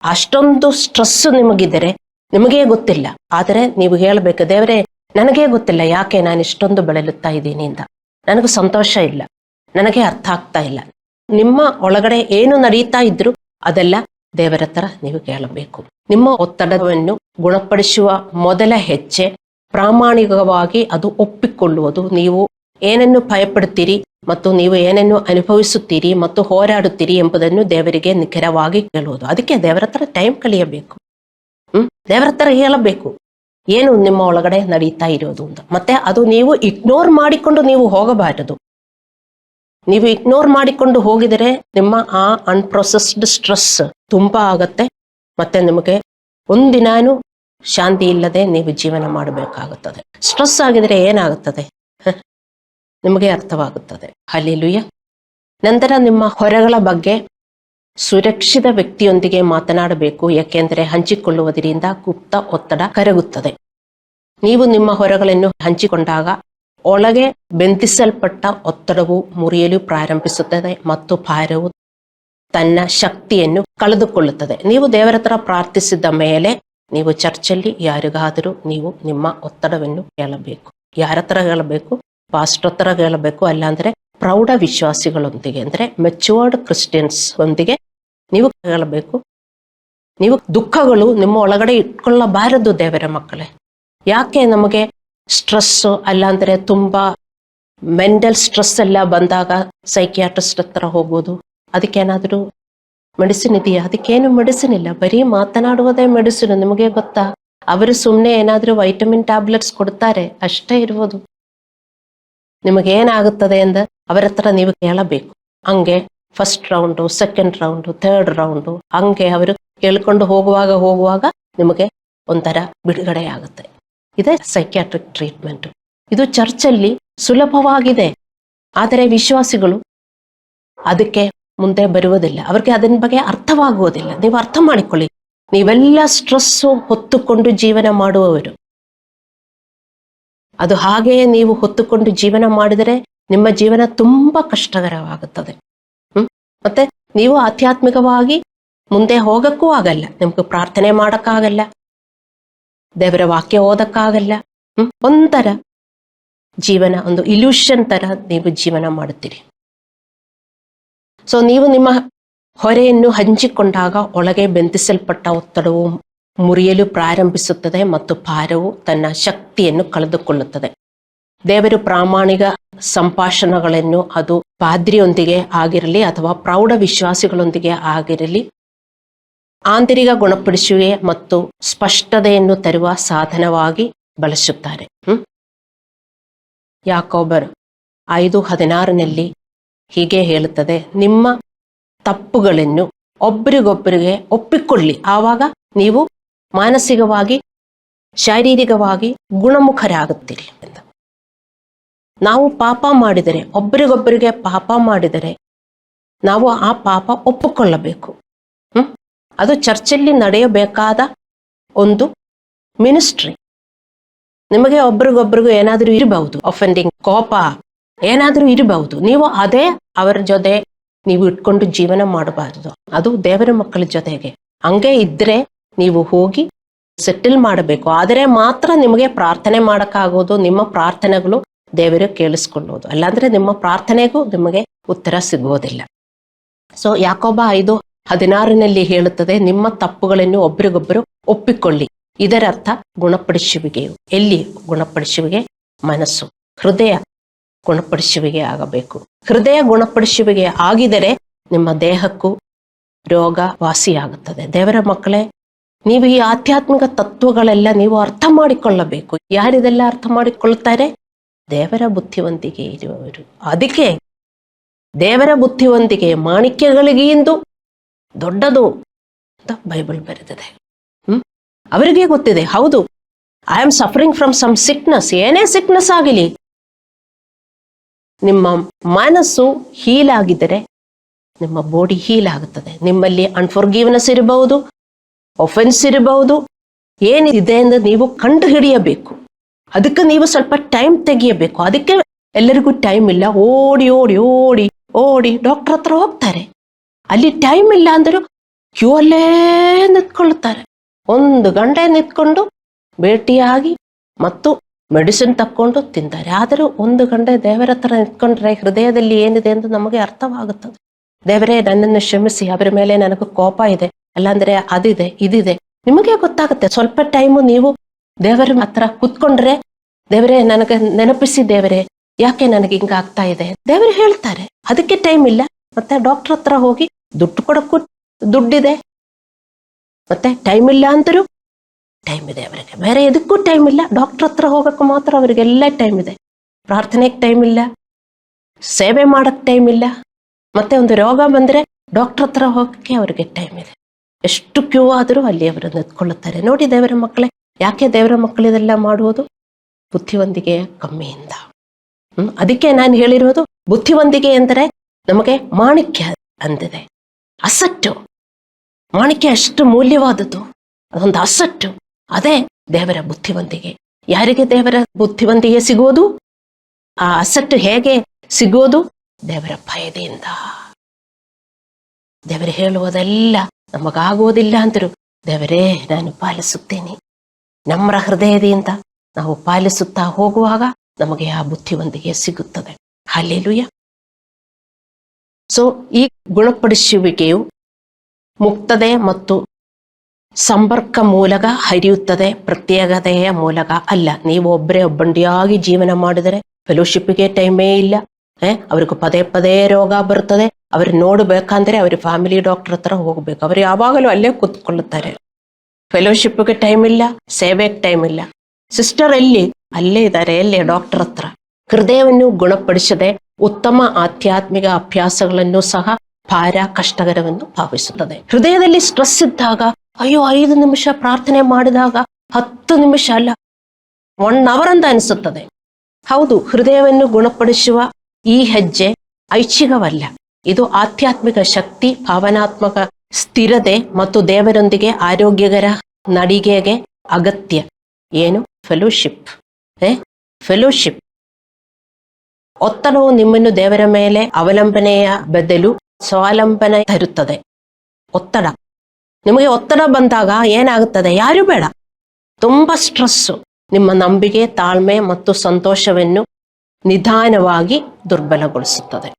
ಅಷ್ಟೊಂದು ಸ್ಟ್ರೆಸ್ ನಿಮಗಿದ್ದರೆ ನಿಮಗೇ ಗೊತ್ತಿಲ್ಲ. ಆದರೆ ನೀವು ಹೇಳಬೇಕು, ದೇವರೇ ನನಗೇ ಗೊತ್ತಿಲ್ಲ ಯಾಕೆ ನಾನು ಇಷ್ಟೊಂದು ಬಳಲುತ್ತಾ ಇದ್ದೀನಿ ಅಂತ, ನನಗೂ ಸಂತೋಷ ಇಲ್ಲ, ನನಗೆ ಅರ್ಥ ಆಗ್ತಾ ಇಲ್ಲ. ನಿಮ್ಮ ಒಳಗಡೆ ಏನು ನಡೀತಾ ಇದ್ರು ಅದೆಲ್ಲ ದೇವರ ಹತ್ರ ನೀವು ಕೇಳಬೇಕು. ನಿಮ್ಮ ಒತ್ತಡವನ್ನು ಗುಣಪಡಿಸುವ ಮೊದಲ ಹೆಜ್ಜೆ ಪ್ರಾಮಾಣಿಕವಾಗಿ ಅದು ಒಪ್ಪಿಕೊಳ್ಳುವುದು. ನೀವು ಏನನ್ನು ಭಯಪಡುತ್ತೀರಿ ಮತ್ತು ನೀವು ಏನನ್ನು ಅನುಭವಿಸುತ್ತೀರಿ ಮತ್ತು ಹೋರಾಡುತ್ತೀರಿ ಎಂಬುದನ್ನು ದೇವರಿಗೆ ನಿಖರವಾಗಿ ಕೇಳುವುದು. ಅದಕ್ಕೆ ದೇವರ ಹತ್ರ ಟೈಮ್ ಕಳೆಯಬೇಕು. ದೇವರ ಹತ್ರ ಹೇಳಬೇಕು ಏನು ನಿಮ್ಮ ಒಳಗಡೆ ನಡೀತಾ ಇರೋದು ಅಂತ. ಮತ್ತೆ ಅದು ನೀವು ಇಗ್ನೋರ್ ಮಾಡಿಕೊಂಡು ನೀವು ಹೋಗಬಾರದು. ನೀವು ಇಗ್ನೋರ್ ಮಾಡಿಕೊಂಡು ಹೋಗಿದರೆ ನಿಮ್ಮ ಆ ಅನ್ಪ್ರೊಸೆಸ್ಡ್ ಸ್ಟ್ರೆಸ್ ತುಂಬಾ ಆಗತ್ತೆ. ಮತ್ತೆ ನಿಮಗೆ ಒಂದಿನಾನು ಶಾಂತಿ ಇಲ್ಲದೆ ನೀವು ಜೀವನ ಮಾಡಬೇಕಾಗುತ್ತದೆ. ಸ್ಟ್ರೆಸ್ ಆಗಿದ್ರೆ ಏನಾಗುತ್ತದೆ ನಿಮಗೆ ಅರ್ಥವಾಗುತ್ತದೆ. ಹಲ್ಲೆಲೂಯಾ. ನಂತರ ನಿಮ್ಮ ಹೊರೆಗಳ ಬಗ್ಗೆ ಸುರಕ್ಷಿತ ವ್ಯಕ್ತಿಯೊಂದಿಗೆ ಮಾತನಾಡಬೇಕು. ಯಾಕೆಂದರೆ ಹಂಚಿಕೊಳ್ಳುವುದರಿಂದ ಗುಪ್ತ ಒತ್ತಡ ಕರಗುತ್ತದೆ. ನೀವು ನಿಮ್ಮ ಹೊರೆಗಳನ್ನು ಹಂಚಿಕೊಂಡಾಗ ಒಳಗೆ ಬೆಂದಿಸಲ್ಪಟ್ಟ ಒತ್ತಡವು ಮುರಿಯಲು ಪ್ರಾರಂಭಿಸುತ್ತದೆ ಮತ್ತು ಭಾರವು ತನ್ನ ಶಕ್ತಿಯನ್ನು ಕಳೆದುಕೊಳ್ಳುತ್ತದೆ. ನೀವು ದೇವರ ಹತ್ರ ಪ್ರಾರ್ಥಿಸಿದ ಮೇಲೆ ನೀವು ಚರ್ಚಲ್ಲಿ ಯಾರಿಗಾದರೂ ನೀವು ನಿಮ್ಮ ಒತ್ತಡವನ್ನು ಹೇಳಬೇಕು. ಯಾರ ಹತ್ರ ಹೇಳಬೇಕು? ಪಾಸ್ಟರ್ ಹತ್ರ ಹೇಳಬೇಕು. ಅಲ್ಲಾಂದ್ರೆ ಪ್ರೌಢ ವಿಶ್ವಾಸಿಗಳೊಂದಿಗೆ ಅಂದ್ರೆ ಮೆಚೂರ್ಡ್ ಕ್ರಿಸ್ಟಿಯನ್ಸ್ ಒಂದಿಗೆ ನೀವು ಹೇಳಬೇಕು. ನೀವು ದುಃಖಗಳು ನಿಮ್ಮ ಒಳಗಡೆ ಇಟ್ಕೊಳ್ಳಬಾರದು ದೇವರ ಮಕ್ಕಳೇ. ಯಾಕೆ ನಮಗೆ ಸ್ಟ್ರೆಸ್ಸು ಅಲ್ಲಾಂದ್ರೆ ತುಂಬಾ ಮೆಂಟಲ್ ಸ್ಟ್ರೆಸ್ ಎಲ್ಲ ಬಂದಾಗ ಸೈಕಿಯಾಟ್ರಿಸ್ಟ್ ಹತ್ರ ಹೋಗೋದು, ಅದಕ್ಕೇನಾದ್ರೂ ಮೆಡಿಸಿನ್ ಇದೆಯಾ? ಅದಕ್ಕೇನು ಮೆಡಿಸಿನ್ ಇಲ್ಲ, ಬರೀ ಮಾತನಾಡುವುದೇ ಮೆಡಿಸಿನ್. ನಿಮಗೆ ಗೊತ್ತಾ? ಅವರು ಸುಮ್ಮನೆ ಏನಾದ್ರೂ ವೈಟಮಿನ್ ಟ್ಯಾಬ್ಲೆಟ್ಸ್ ಕೊಡ್ತಾರೆ, ಅಷ್ಟೇ ಇರ್ಬೋದು. ನಿಮಗೇನಾಗುತ್ತದೆ ಅಂತ ಅವರ ಹತ್ರ ನೀವು ಕೇಳಬೇಕು. ಹಂಗೆ first round, second round, third round ಹಂಗೆ ಅವರು ಹೇಳ್ಕೊಂಡು ಹೋಗುವಾಗ ನಿಮಗೆ ಒಂಥರ ಬಿಡುಗಡೆಯಾಗುತ್ತೆ. ಇದೇ ಸೈಕ್ಯಾಟ್ರಿಕ್ ಟ್ರೀಟ್ಮೆಂಟ್. ಇದು ಚರ್ಚಲ್ಲಿ ಸುಲಭವಾಗಿದೆ, ಆದರೆ ವಿಶ್ವಾಸಿಗಳು ಅದಕ್ಕೆ ಮುಂದೆ ಬರುವುದಿಲ್ಲ. ಅವ್ರಿಗೆ ಅದನ್ನ ಬಗ್ಗೆ ಅರ್ಥವಾಗುವುದಿಲ್ಲ. ನೀವು ಅರ್ಥ ಮಾಡಿಕೊಳ್ಳಿ, ನೀವೆಲ್ಲ ಸ್ಟ್ರೆಸ್ಸು ಹೊತ್ತುಕೊಂಡು ಜೀವನ ಮಾಡುವವರು. ಅದು ಹಾಗೆಯೇ ನೀವು ಹೊತ್ತುಕೊಂಡು ಜೀವನ ಮಾಡಿದರೆ ನಿಮ್ಮ ಜೀವನ ತುಂಬಾ ಕಷ್ಟಕರವಾಗುತ್ತದೆ. ಮತ್ತೆ ನೀವು ಆಧ್ಯಾತ್ಮಿಕವಾಗಿ ಮುಂದೆ ಹೋಗಕ್ಕೂ ಆಗಲ್ಲ, ನಿಮ್ಗೆ ಪ್ರಾರ್ಥನೆ ಮಾಡಕ್ಕಾಗಲ್ಲ, ದೇವರ ವಾಕ್ಯ ಓದಕ್ಕಾಗಲ್ಲ. ಒಂಥರ ಜೀವನ ಒಂದು ಇಲ್ಯೂಷನ್ ತರ ನೀವು ಜೀವನ ಮಾಡುತ್ತೀರಿ. ಸೊ ನೀವು ನಿಮ್ಮ ಹೊರೆಯನ್ನು ಹಂಚಿಕೊಂಡಾಗ ಒಳಗೆ ಬೆಂದಿಸಲ್ಪಟ್ಟ ಒತ್ತಡವು ಮುರಿಯಲು ಪ್ರಾರಂಭಿಸುತ್ತದೆ ಮತ್ತು ಭಾರವು ತನ್ನ ಶಕ್ತಿಯನ್ನು ಕಳೆದುಕೊಳ್ಳುತ್ತದೆ. ದೇವರು ಪ್ರಾಮಾಣಿಕ ಸಂಭಾಷಣೆಗಳನ್ನು, ಅದು ಪಾದ್ರಿಯೊಂದಿಗೆ ಆಗಿರಲಿ ಅಥವಾ ಪ್ರೌಢ ವಿಶ್ವಾಸಿಗಳೊಂದಿಗೆ ಆಗಿರಲಿ, ಆಂತರಿಕ ಗುಣಪಡಿಸುವಿಕೆ ಮತ್ತು ಸ್ಪಷ್ಟತೆಯನ್ನು ತರುವ ಸಾಧನವಾಗಿ ಬಳಸುತ್ತಾರೆ. ಯಾಕೋಬರ್ 5:16 ಹೀಗೆ ಹೇಳುತ್ತದೆ, ನಿಮ್ಮ ತಪ್ಪುಗಳನ್ನು ಒಬ್ಬರಿಗೊಬ್ಬರಿಗೆ ಒಪ್ಪಿಕೊಳ್ಳಿ, ಆವಾಗ ನೀವು ಮಾನಸಿಕವಾಗಿ ಶಾರೀರಿಕವಾಗಿ ಗುಣಮುಖರಾಗುತ್ತೀರಿ ಅಂತ. ನಾವು ಪಾಪ ಮಾಡಿದರೆ, ಒಬ್ಬರಿಗೊಬ್ಬರಿಗೆ ಪಾಪ ಮಾಡಿದರೆ ನಾವು ಆ ಪಾಪ ಒಪ್ಪಿಕೊಳ್ಳಬೇಕು. ಅದು ಚರ್ಚಲ್ಲಿ ನಡೆಯಬೇಕಾದ ಒಂದು ಮಿನಿಸ್ಟ್ರಿ. ನಿಮಗೆ ಒಬ್ರಿಗೊಬ್ರಿಗೂ ಏನಾದರೂ ಇರಬಹುದು, ಅಫೆಂಡಿಂಗ್, ಕೋಪ ಏನಾದರೂ ಇರಬಹುದು. ನೀವು ಅದೇ ಅವರ ಜೊತೆ ನೀವು ಇಟ್ಕೊಂಡು ಜೀವನ ಮಾಡಬಾರದು. ಅದು ದೇವರ ಮಕ್ಕಳ ಜೊತೆಗೆ ಹಂಗೆ ಇದ್ರೆ ನೀವು ಹೋಗಿ ಸೆಟಲ್ ಮಾಡಬೇಕು. ಆದರೆ ಮಾತ್ರ ನಿಮಗೆ ಪ್ರಾರ್ಥನೆ ಮಾಡಕ್ಕಾಗೋದು, ನಿಮ್ಮ ಪ್ರಾರ್ಥನೆಗಳು ದೇವರು ಕೇಳಿಸ್ಕೊಳ್ಳೋದು. ಅಲ್ಲಾಂದ್ರೆ ನಿಮ್ಮ ಪ್ರಾರ್ಥನೆಗೂ ನಿಮಗೆ ಉತ್ತರ ಸಿಗುವುದಿಲ್ಲ. ಸೊ ಯಾಕೋಬ 5:16 ಹೇಳುತ್ತದೆ, ನಿಮ್ಮ ತಪ್ಪುಗಳನ್ನು ಒಬ್ಬರಿಗೊಬ್ಬರು ಒಪ್ಪಿಕೊಳ್ಳಿ. ಇದರರ್ಥ ಗುಣಪಡಿಸುವಿಕೆಯು. ಎಲ್ಲಿ ಗುಣಪಡಿಸುವಿಕೆ? ಮನಸ್ಸು, ಹೃದಯ ಗುಣಪಡಿಸುವಿಕೆ ಆಗಬೇಕು. ಹೃದಯ ಗುಣಪಡಿಸುವಿಕೆ ಆಗಿದರೆ ನಿಮ್ಮ ದೇಹಕ್ಕೂ ರೋಗ ವಾಸಿಯಾಗುತ್ತದೆ. ದೇವರ ಮಕ್ಕಳೇ, ನೀವು ಈ ಆಧ್ಯಾತ್ಮಿಕ ತತ್ವಗಳೆಲ್ಲ ನೀವು ಅರ್ಥ ಮಾಡಿಕೊಳ್ಳಬೇಕು. ಯಾರಿದೆಲ್ಲ ಅರ್ಥ ಮಾಡಿಕೊಳ್ತಾರೆ? ದೇವರ ಬುದ್ಧಿವಂತಿಕೆ ಇರುವವರು. ಅದಕ್ಕೆ ದೇವರ ಬುದ್ಧಿವಂತಿಕೆ ಮಾಣಿಕ್ಯಗಳಿಗಿಂದು ದೊಡ್ಡದು ಅಂತ ಬೈಬಲ್ ಬರೆದಿದೆ. ಅವರಿಗೆ ಗೊತ್ತಿದೆ, ಹೌದು, I am suffering from some sickness. ಏನೇ ಸಿಕ್ನೆಸ್ ಆಗಲಿ, ನಿಮ್ಮ ಮನಸ್ಸು ಹೀಲ್ ಆಗಿದ್ದರೆ ನಿಮ್ಮ ಬಾಡಿ ಹೀಲ್ ಆಗುತ್ತದೆ. ನಿಮ್ಮಲ್ಲಿ ಅನ್ಫರ್ಗಿವ್ನೆಸ್ ಇರಬಹುದು, ಒಫೆನ್ಸ್ ಇರಬಹುದು, ಏನಿದೆ ಎಂದು ನೀವು ಕಂಡು ಹಿಡಿಯಬೇಕು. ಅದಕ್ಕೆ ನೀವು ಸ್ವಲ್ಪ ಟೈಮ್ ತೆಗಿಯಬೇಕು. ಅದಕ್ಕೆ ಎಲ್ಲರಿಗೂ ಟೈಮ್ ಇಲ್ಲ. ಓಡಿ ಓಡಿ ಓಡಿ ಓಡಿ ಡಾಕ್ಟರ್ ಹತ್ರ ಹೋಗ್ತಾರೆ. ಅಲ್ಲಿ ಟೈಮ್ ಇಲ್ಲ ಅಂದರೂ ಕ್ಯೂ ಅಲ್ಲೇ ನಿಂತ್ಕೊಳ್ತಾರೆ. 1 ಗಂಟೆ ನಿಂತ್ಕೊಂಡು ಭೇಟಿಯಾಗಿ ಮತ್ತು ಮೆಡಿಸಿನ್ ತಕ್ಕೊಂಡು ತಿಂತಾರೆ. ಆದರೂ 1 ಗಂಟೆ ದೇವರ ಹತ್ರ ನಿಂತ್ಕೊಂಡ್ರೆ ಹೃದಯದಲ್ಲಿ ಏನಿದೆ ಎಂದು ನಮಗೆ ಅರ್ಥವಾಗುತ್ತದೆ. ದೇವರೇ, ನನ್ನನ್ನು ಕ್ಷಮಿಸಿ, ಅವರ ಮೇಲೆ ನನಗೆ ಕೋಪ ಇದೆ, ಅಲ್ಲಾಂದ್ರೆ ಅದಿದೆ ಇದಿದೆ. ನಿಮಗೆ ಗೊತ್ತಾಗುತ್ತೆ. ಸ್ವಲ್ಪ ಟೈಮು ನೀವು ದೇವರ ಹತ್ರ ಕೂತ್ಕೊಂಡ್ರೆ, ದೇವರೇ ನನಗೆ ನೆನಪಿಸಿ, ದೇವರೇ ಯಾಕೆ ನನಗೆ ಹಿಂಗ ಆಗ್ತಾ ಇದೆ, ದೇವರು ಹೇಳ್ತಾರೆ. ಅದಕ್ಕೆ ಟೈಮ್ ಇಲ್ಲ. ಮತ್ತೆ ಡಾಕ್ಟರ್ ಹತ್ರ ಹೋಗಿ ದುಡ್ಡು ಕೊಡಕ್ಕೂ ದುಡ್ಡಿದೆ, ಮತ್ತೆ ಟೈಮ್ ಇಲ್ಲ ಅಂದರೂ ಟೈಮ್ ಇದೆ ಅವರಿಗೆ. ಬೇರೆ ಎದಕ್ಕೂ ಟೈಮ್ ಇಲ್ಲ. ಡಾಕ್ಟರ್ ಹತ್ರ ಹೋಗಕ್ಕೂ ಮಾತ್ರ ಅವರಿಗೆಲ್ಲ ಟೈಮ್ ಇದೆ. ಪ್ರಾರ್ಥನೆಗೆ ಟೈಮ್ ಇಲ್ಲ, ಸೇವೆ ಮಾಡಕ್ ಟೈಮ್ ಇಲ್ಲ. ಮತ್ತೆ ಒಂದು ರೋಗ ಬಂದ್ರೆ ಡಾಕ್ಟರ್ ಹತ್ರ ಹೋಗಕ್ಕೆ ಅವರಿಗೆ ಟೈಮ್ ಇದೆ. ಎಷ್ಟು ಕ್ಯೂ ಆದರೂ ಅಲ್ಲಿ ಅವರು ನಿಂತ್ಕೊಳ್ಳುತ್ತಾರೆ. ನೋಡಿ ದೇವರ ಮಕ್ಕಳೇ, ಯಾಕೆ ದೇವರ ಮಕ್ಕಳಿದೆಲ್ಲ ಮಾಡುವುದು? ಬುದ್ಧಿವಂತಿಕೆ ಕಮ್ಮಿಯಿಂದ. ಅದಕ್ಕೆ ನಾನು ಹೇಳಿರೋದು, ಬುದ್ಧಿವಂತಿಕೆ ಎಂದರೆ ನಮಗೆ ಮಾಣಿಕ್ಯ ಅಂದಿದೆ, ಅಸಟ್ಟು. ಮಾಣಿಕ್ಯ ಅಷ್ಟು ಮೂಲ್ಯವಾದದ್ದು, ಅದೊಂದು ಅಸಟ್ಟು. ಅದೇ ದೇವರ ಬುದ್ಧಿವಂತಿಕೆ. ಯಾರಿಗೆ ದೇವರ ಬುದ್ಧಿವಂತಿಕೆ ಸಿಗುವುದು? ಆ ಅಸಟ್ಟು ಹೇಗೆ ಸಿಗುವುದು? ದೇವರ ಭಯದಿಂದ. ದೇವರು ಹೇಳುವುದೆಲ್ಲ ನಮಗಾಗುವುದಿಲ್ಲ ಅಂದರು, ದೇವರೇ ನಾನು ಪಾಲಿಸುತ್ತೇನೆ. ನಮ್ರ ಹೃದಯದಿಂದ ನಾವು ಪಾಲಿಸುತ್ತಾ ಹೋಗುವಾಗ ನಮಗೆ ಆ ಬುದ್ಧಿವಂತಿಕೆ ಸಿಗುತ್ತದೆ. ಹಲ್ಲೆಲೂಯ. ಸೊ ಈ ಗುಣಪಡಿಸುವಿಕೆಯು ಮುಕ್ತತೆ ಮತ್ತು ಸಂಪರ್ಕ ಮೂಲಕ ಹರಿಯುತ್ತದೆ, ಪ್ರತ್ಯೇಕತೆಯ ಮೂಲಕ ಅಲ್ಲ. ನೀವು ಒಬ್ಬರೇ ಒಬ್ಬಂಟಿಯಾಗಿ ಜೀವನ ಮಾಡಿದರೆ ಫೆಲೋಶಿಪ್ಗೆ ಟೈಮೇ ಇಲ್ಲ. ಅವ್ರಿಗೆ ಪದೇ ಪದೇ ರೋಗ ಬರ್ತದೆ. ಅವ್ರು ನೋಡ್ಬೇಕಂದ್ರೆ ಅವ್ರ ಫ್ಯಾಮಿಲಿ ಡಾಕ್ಟರ್ ಹತ್ರ ಹೋಗ್ಬೇಕು. ಅವ್ರು ಯಾವಾಗಲೂ ಅಲ್ಲೇ ಕೂತ್ಕೊಳ್ಳುತ್ತಾರೆ. ಫೆಲೋಶಿಪ್ಗೆ ಟೈಮ್ ಇಲ್ಲ, ಸೇವೆಗೆ ಟೈಮ್ ಇಲ್ಲ. ಸಿಸ್ಟರ್ ಎಲ್ಲಿ? ಅಲ್ಲೇ ಇದ್ದಾರೆ, ಎಲ್ಲಿ? ಡಾಕ್ಟರ್ ಹತ್ರ. ಹೃದಯವನ್ನು ಗುಣಪಡಿಸದೆ ಉತ್ತಮ ಆಧ್ಯಾತ್ಮಿಕ ಅಭ್ಯಾಸಗಳನ್ನು ಸಹ ಭಾರ ಕಷ್ಟಕರವನ್ನು ಭಾವಿಸುತ್ತದೆ. ಹೃದಯದಲ್ಲಿ ಸ್ಟ್ರೆಸ್ ಇದ್ದಾಗ, ಅಯ್ಯೋ 5 ನಿಮಿಷ ಪ್ರಾರ್ಥನೆ ಮಾಡಿದಾಗ 10 ನಿಮಿಷ ಅಲ್ಲ, 1 ಅವರ್ ಅಂತ ಅನಿಸುತ್ತದೆ. ಹೌದು, ಹೃದಯವನ್ನು ಗುಣಪಡಿಸುವ ಈ ಹೆಜ್ಜೆ ಐಚ್ಛಿಕವಲ್ಲ. ಇದು ಆಧ್ಯಾತ್ಮಿಕ ಶಕ್ತಿ, ಭಾವನಾತ್ಮಕ ಸ್ಥಿರತೆ ಮತ್ತು ದೇವರೊಂದಿಗೆ ಆರೋಗ್ಯಕರ ನಡಿಗೆಗೆ ಅಗತ್ಯ. ಏನು? ಫೆಲೋಶಿಪ್. ಫೆಲೋಶಿಪ್. ಒತ್ತಡವು ನಿಮ್ಮನ್ನು ದೇವರ ಮೇಲೆ ಅವಲಂಬನೆಯ ಬದಲು ಸ್ವಾವಲಂಬನೆ ತರುತ್ತದೆ. ಒತ್ತಡ, ನಿಮಗೆ ಒತ್ತಡ ಬಂದಾಗ ಏನಾಗುತ್ತದೆ? ಯಾರು ಬೇಡ, ತುಂಬಾ ಸ್ಟ್ರೆಸ್ಸು ನಿಮ್ಮ ನಂಬಿಕೆ, ತಾಳ್ಮೆ ಮತ್ತು ಸಂತೋಷವನ್ನು ನಿಧಾನವಾಗಿ ದುರ್ಬಲಗೊಳಿಸುತ್ತದೆ.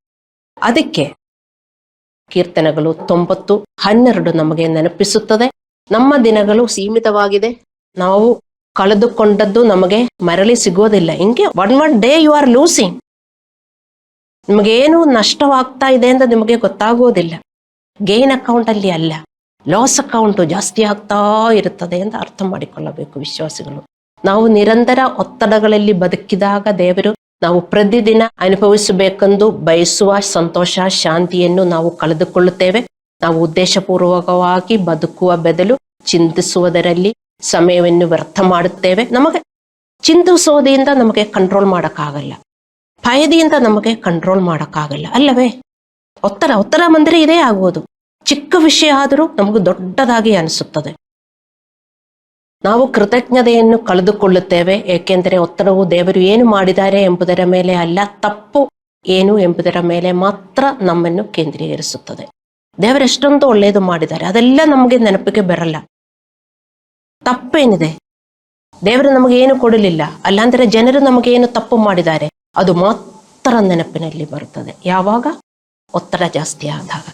ಅದಕ್ಕೆ ಕೀರ್ತನೆಗಳು 90:12 ನಮಗೆ ನೆನಪಿಸುತ್ತದೆ, ನಮ್ಮ ದಿನಗಳು ಸೀಮಿತವಾಗಿದೆ, ನಾವು ಕಳೆದುಕೊಂಡದ್ದು ನಮಗೆ ಮರಳಿ ಸಿಗೋದಿಲ್ಲ. ಹಿಂಗೆ one day you are losing. ನಿಮಗೇನು ನಷ್ಟವಾಗ್ತಾ ಇದೆ ಅಂತ ನಿಮಗೆ ಗೊತ್ತಾಗೋದಿಲ್ಲ. ಗೇನ್ ಅಕೌಂಟ್ ಅಲ್ಲಿ ಅಲ್ಲ, ಲಾಸ್ ಅಕೌಂಟು ಜಾಸ್ತಿ ಆಗ್ತಾ ಇರುತ್ತದೆ ಅಂತ ಅರ್ಥ ಮಾಡಿಕೊಳ್ಳಬೇಕು ವಿಶ್ವಾಸಿಗಳು. ನಾವು ನಿರಂತರ ಒತ್ತಡಗಳಲ್ಲಿ ಬದುಕಿದಾಗ ದೇವರು ನಾವು ಪ್ರತಿದಿನ ಅನುಭವಿಸಬೇಕೆಂದು ಬಯಸುವ ಸಂತೋಷ, ಶಾಂತಿಯನ್ನು ನಾವು ಕಳೆದುಕೊಳ್ಳುತ್ತೇವೆ. ನಾವು ಉದ್ದೇಶಪೂರ್ವಕವಾಗಿ ಬದುಕುವ ಬದಲು ಚಿಂತಿಸುವುದರಲ್ಲಿ ಸಮಯವನ್ನು ವ್ಯರ್ಥ ಮಾಡುತ್ತೇವೆ. ನಮಗೆ ಚಿಂತಿಸೋದ್ರಿಂದ ನಮಗೆ ಕಂಟ್ರೋಲ್ ಮಾಡೋಕ್ಕಾಗಲ್ಲ, ಭಯದಿಂದ ನಮಗೆ ಕಂಟ್ರೋಲ್ ಮಾಡೋಕ್ಕಾಗಲ್ಲ ಅಲ್ಲವೇ? ಒತ್ತಡ ಬಂದರೆ ಇದೇ ಆಗುವುದು. ಚಿಕ್ಕ ವಿಷಯ ಆದರೂ ನಮಗೆ ದೊಡ್ಡದಾಗಿ ಅನಿಸುತ್ತದೆ. ನಾವು ಕೃತಜ್ಞತೆಯನ್ನು ಕಳೆದುಕೊಳ್ಳುತ್ತೇವೆ, ಏಕೆಂದರೆ ಒತ್ತಡವು ದೇವರು ಏನು ಮಾಡಿದ್ದಾರೆ ಎಂಬುದರ ಮೇಲೆ ಅಲ್ಲ, ತಪ್ಪು ಏನು ಎಂಬುದರ ಮೇಲೆ ಮಾತ್ರ ನಮ್ಮನ್ನು ಕೇಂದ್ರೀಕರಿಸುತ್ತದೆ. ದೇವರು ಎಷ್ಟೊಂದು ಒಳ್ಳೆಯದು ಮಾಡಿದ್ದಾರೆ, ಅದೆಲ್ಲ ನಮಗೆ ನೆನಪಿಗೆ ಬರಲ್ಲ. ತಪ್ಪೇನಿದೆ? ದೇವರು ನಮಗೇನು ಕೊಡಲಿಲ್ಲ, ಅಲ್ಲಾಂದ್ರೆ ಜನರು ನಮಗೇನು ತಪ್ಪು ಮಾಡಿದ್ದಾರೆ, ಅದು ಮಾತ್ರ ನೆನಪಿನಲ್ಲಿ ಬರುತ್ತದೆ. ಯಾವಾಗ? ಒತ್ತಡ ಜಾಸ್ತಿ ಆದಾಗ.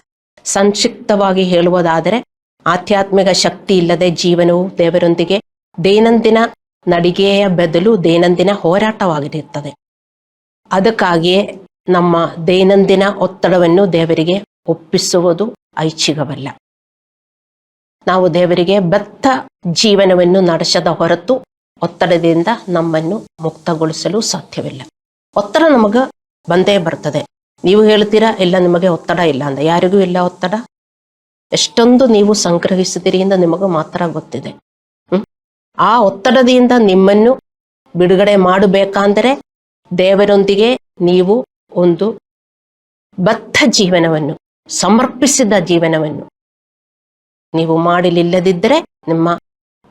ಸಂಕ್ಷಿಪ್ತವಾಗಿ ಹೇಳುವುದಾದರೆ, ಆಧ್ಯಾತ್ಮಿಕ ಶಕ್ತಿ ಇಲ್ಲದೆ ಜೀವನವು ದೇವರೊಂದಿಗೆ ದೈನಂದಿನ ನಡಿಗೆಯ ಬದಲು ದೈನಂದಿನ ಹೋರಾಟವಾಗಿರುತ್ತದೆ. ಅದಕ್ಕಾಗಿಯೇ ನಮ್ಮ ದೈನಂದಿನ ಒತ್ತಡವನ್ನು ದೇವರಿಗೆ ಒಪ್ಪಿಸುವುದು ಐಚ್ಛಿಕವಲ್ಲ. ನಾವು ದೇವರಿಗೆ ಬದ್ಧ ಜೀವನವನ್ನು ನಡೆಸದ ಹೊರತು ಒತ್ತಡದಿಂದ ನಮ್ಮನ್ನು ಮುಕ್ತಗೊಳಿಸಲು ಸಾಧ್ಯವಿಲ್ಲ. ಒತ್ತಡ ನಮಗೆ ಬಂದೇ ಬರ್ತದೆ. ನೀವು ಹೇಳ್ತೀರಾ ಇಲ್ಲ ನಿಮಗೆ ಒತ್ತಡ ಇಲ್ಲ ಅಂತ. ಯಾರಿಗೂ ಇಲ್ಲ ಒತ್ತಡ. ಎಷ್ಟೊಂದು ನೀವು ಸಂಗ್ರಹಿಸಿದಿರಿ ಅಂತ ನಿಮಗೂ ಮಾತ್ರ ಗೊತ್ತಿದೆ. ಆ ಒತ್ತಡದಿಂದ ನಿಮ್ಮನ್ನು ಬಿಡುಗಡೆ ಮಾಡಬೇಕಂದರೆ ದೇವರೊಂದಿಗೆ ನೀವು ಒಂದು ಬದ್ಧ ಜೀವನವನ್ನು, ಸಮರ್ಪಿಸಿದ ಜೀವನವನ್ನು ನೀವು ಮಾಡಲಿಲ್ಲದಿದ್ದರೆ ನಿಮ್ಮ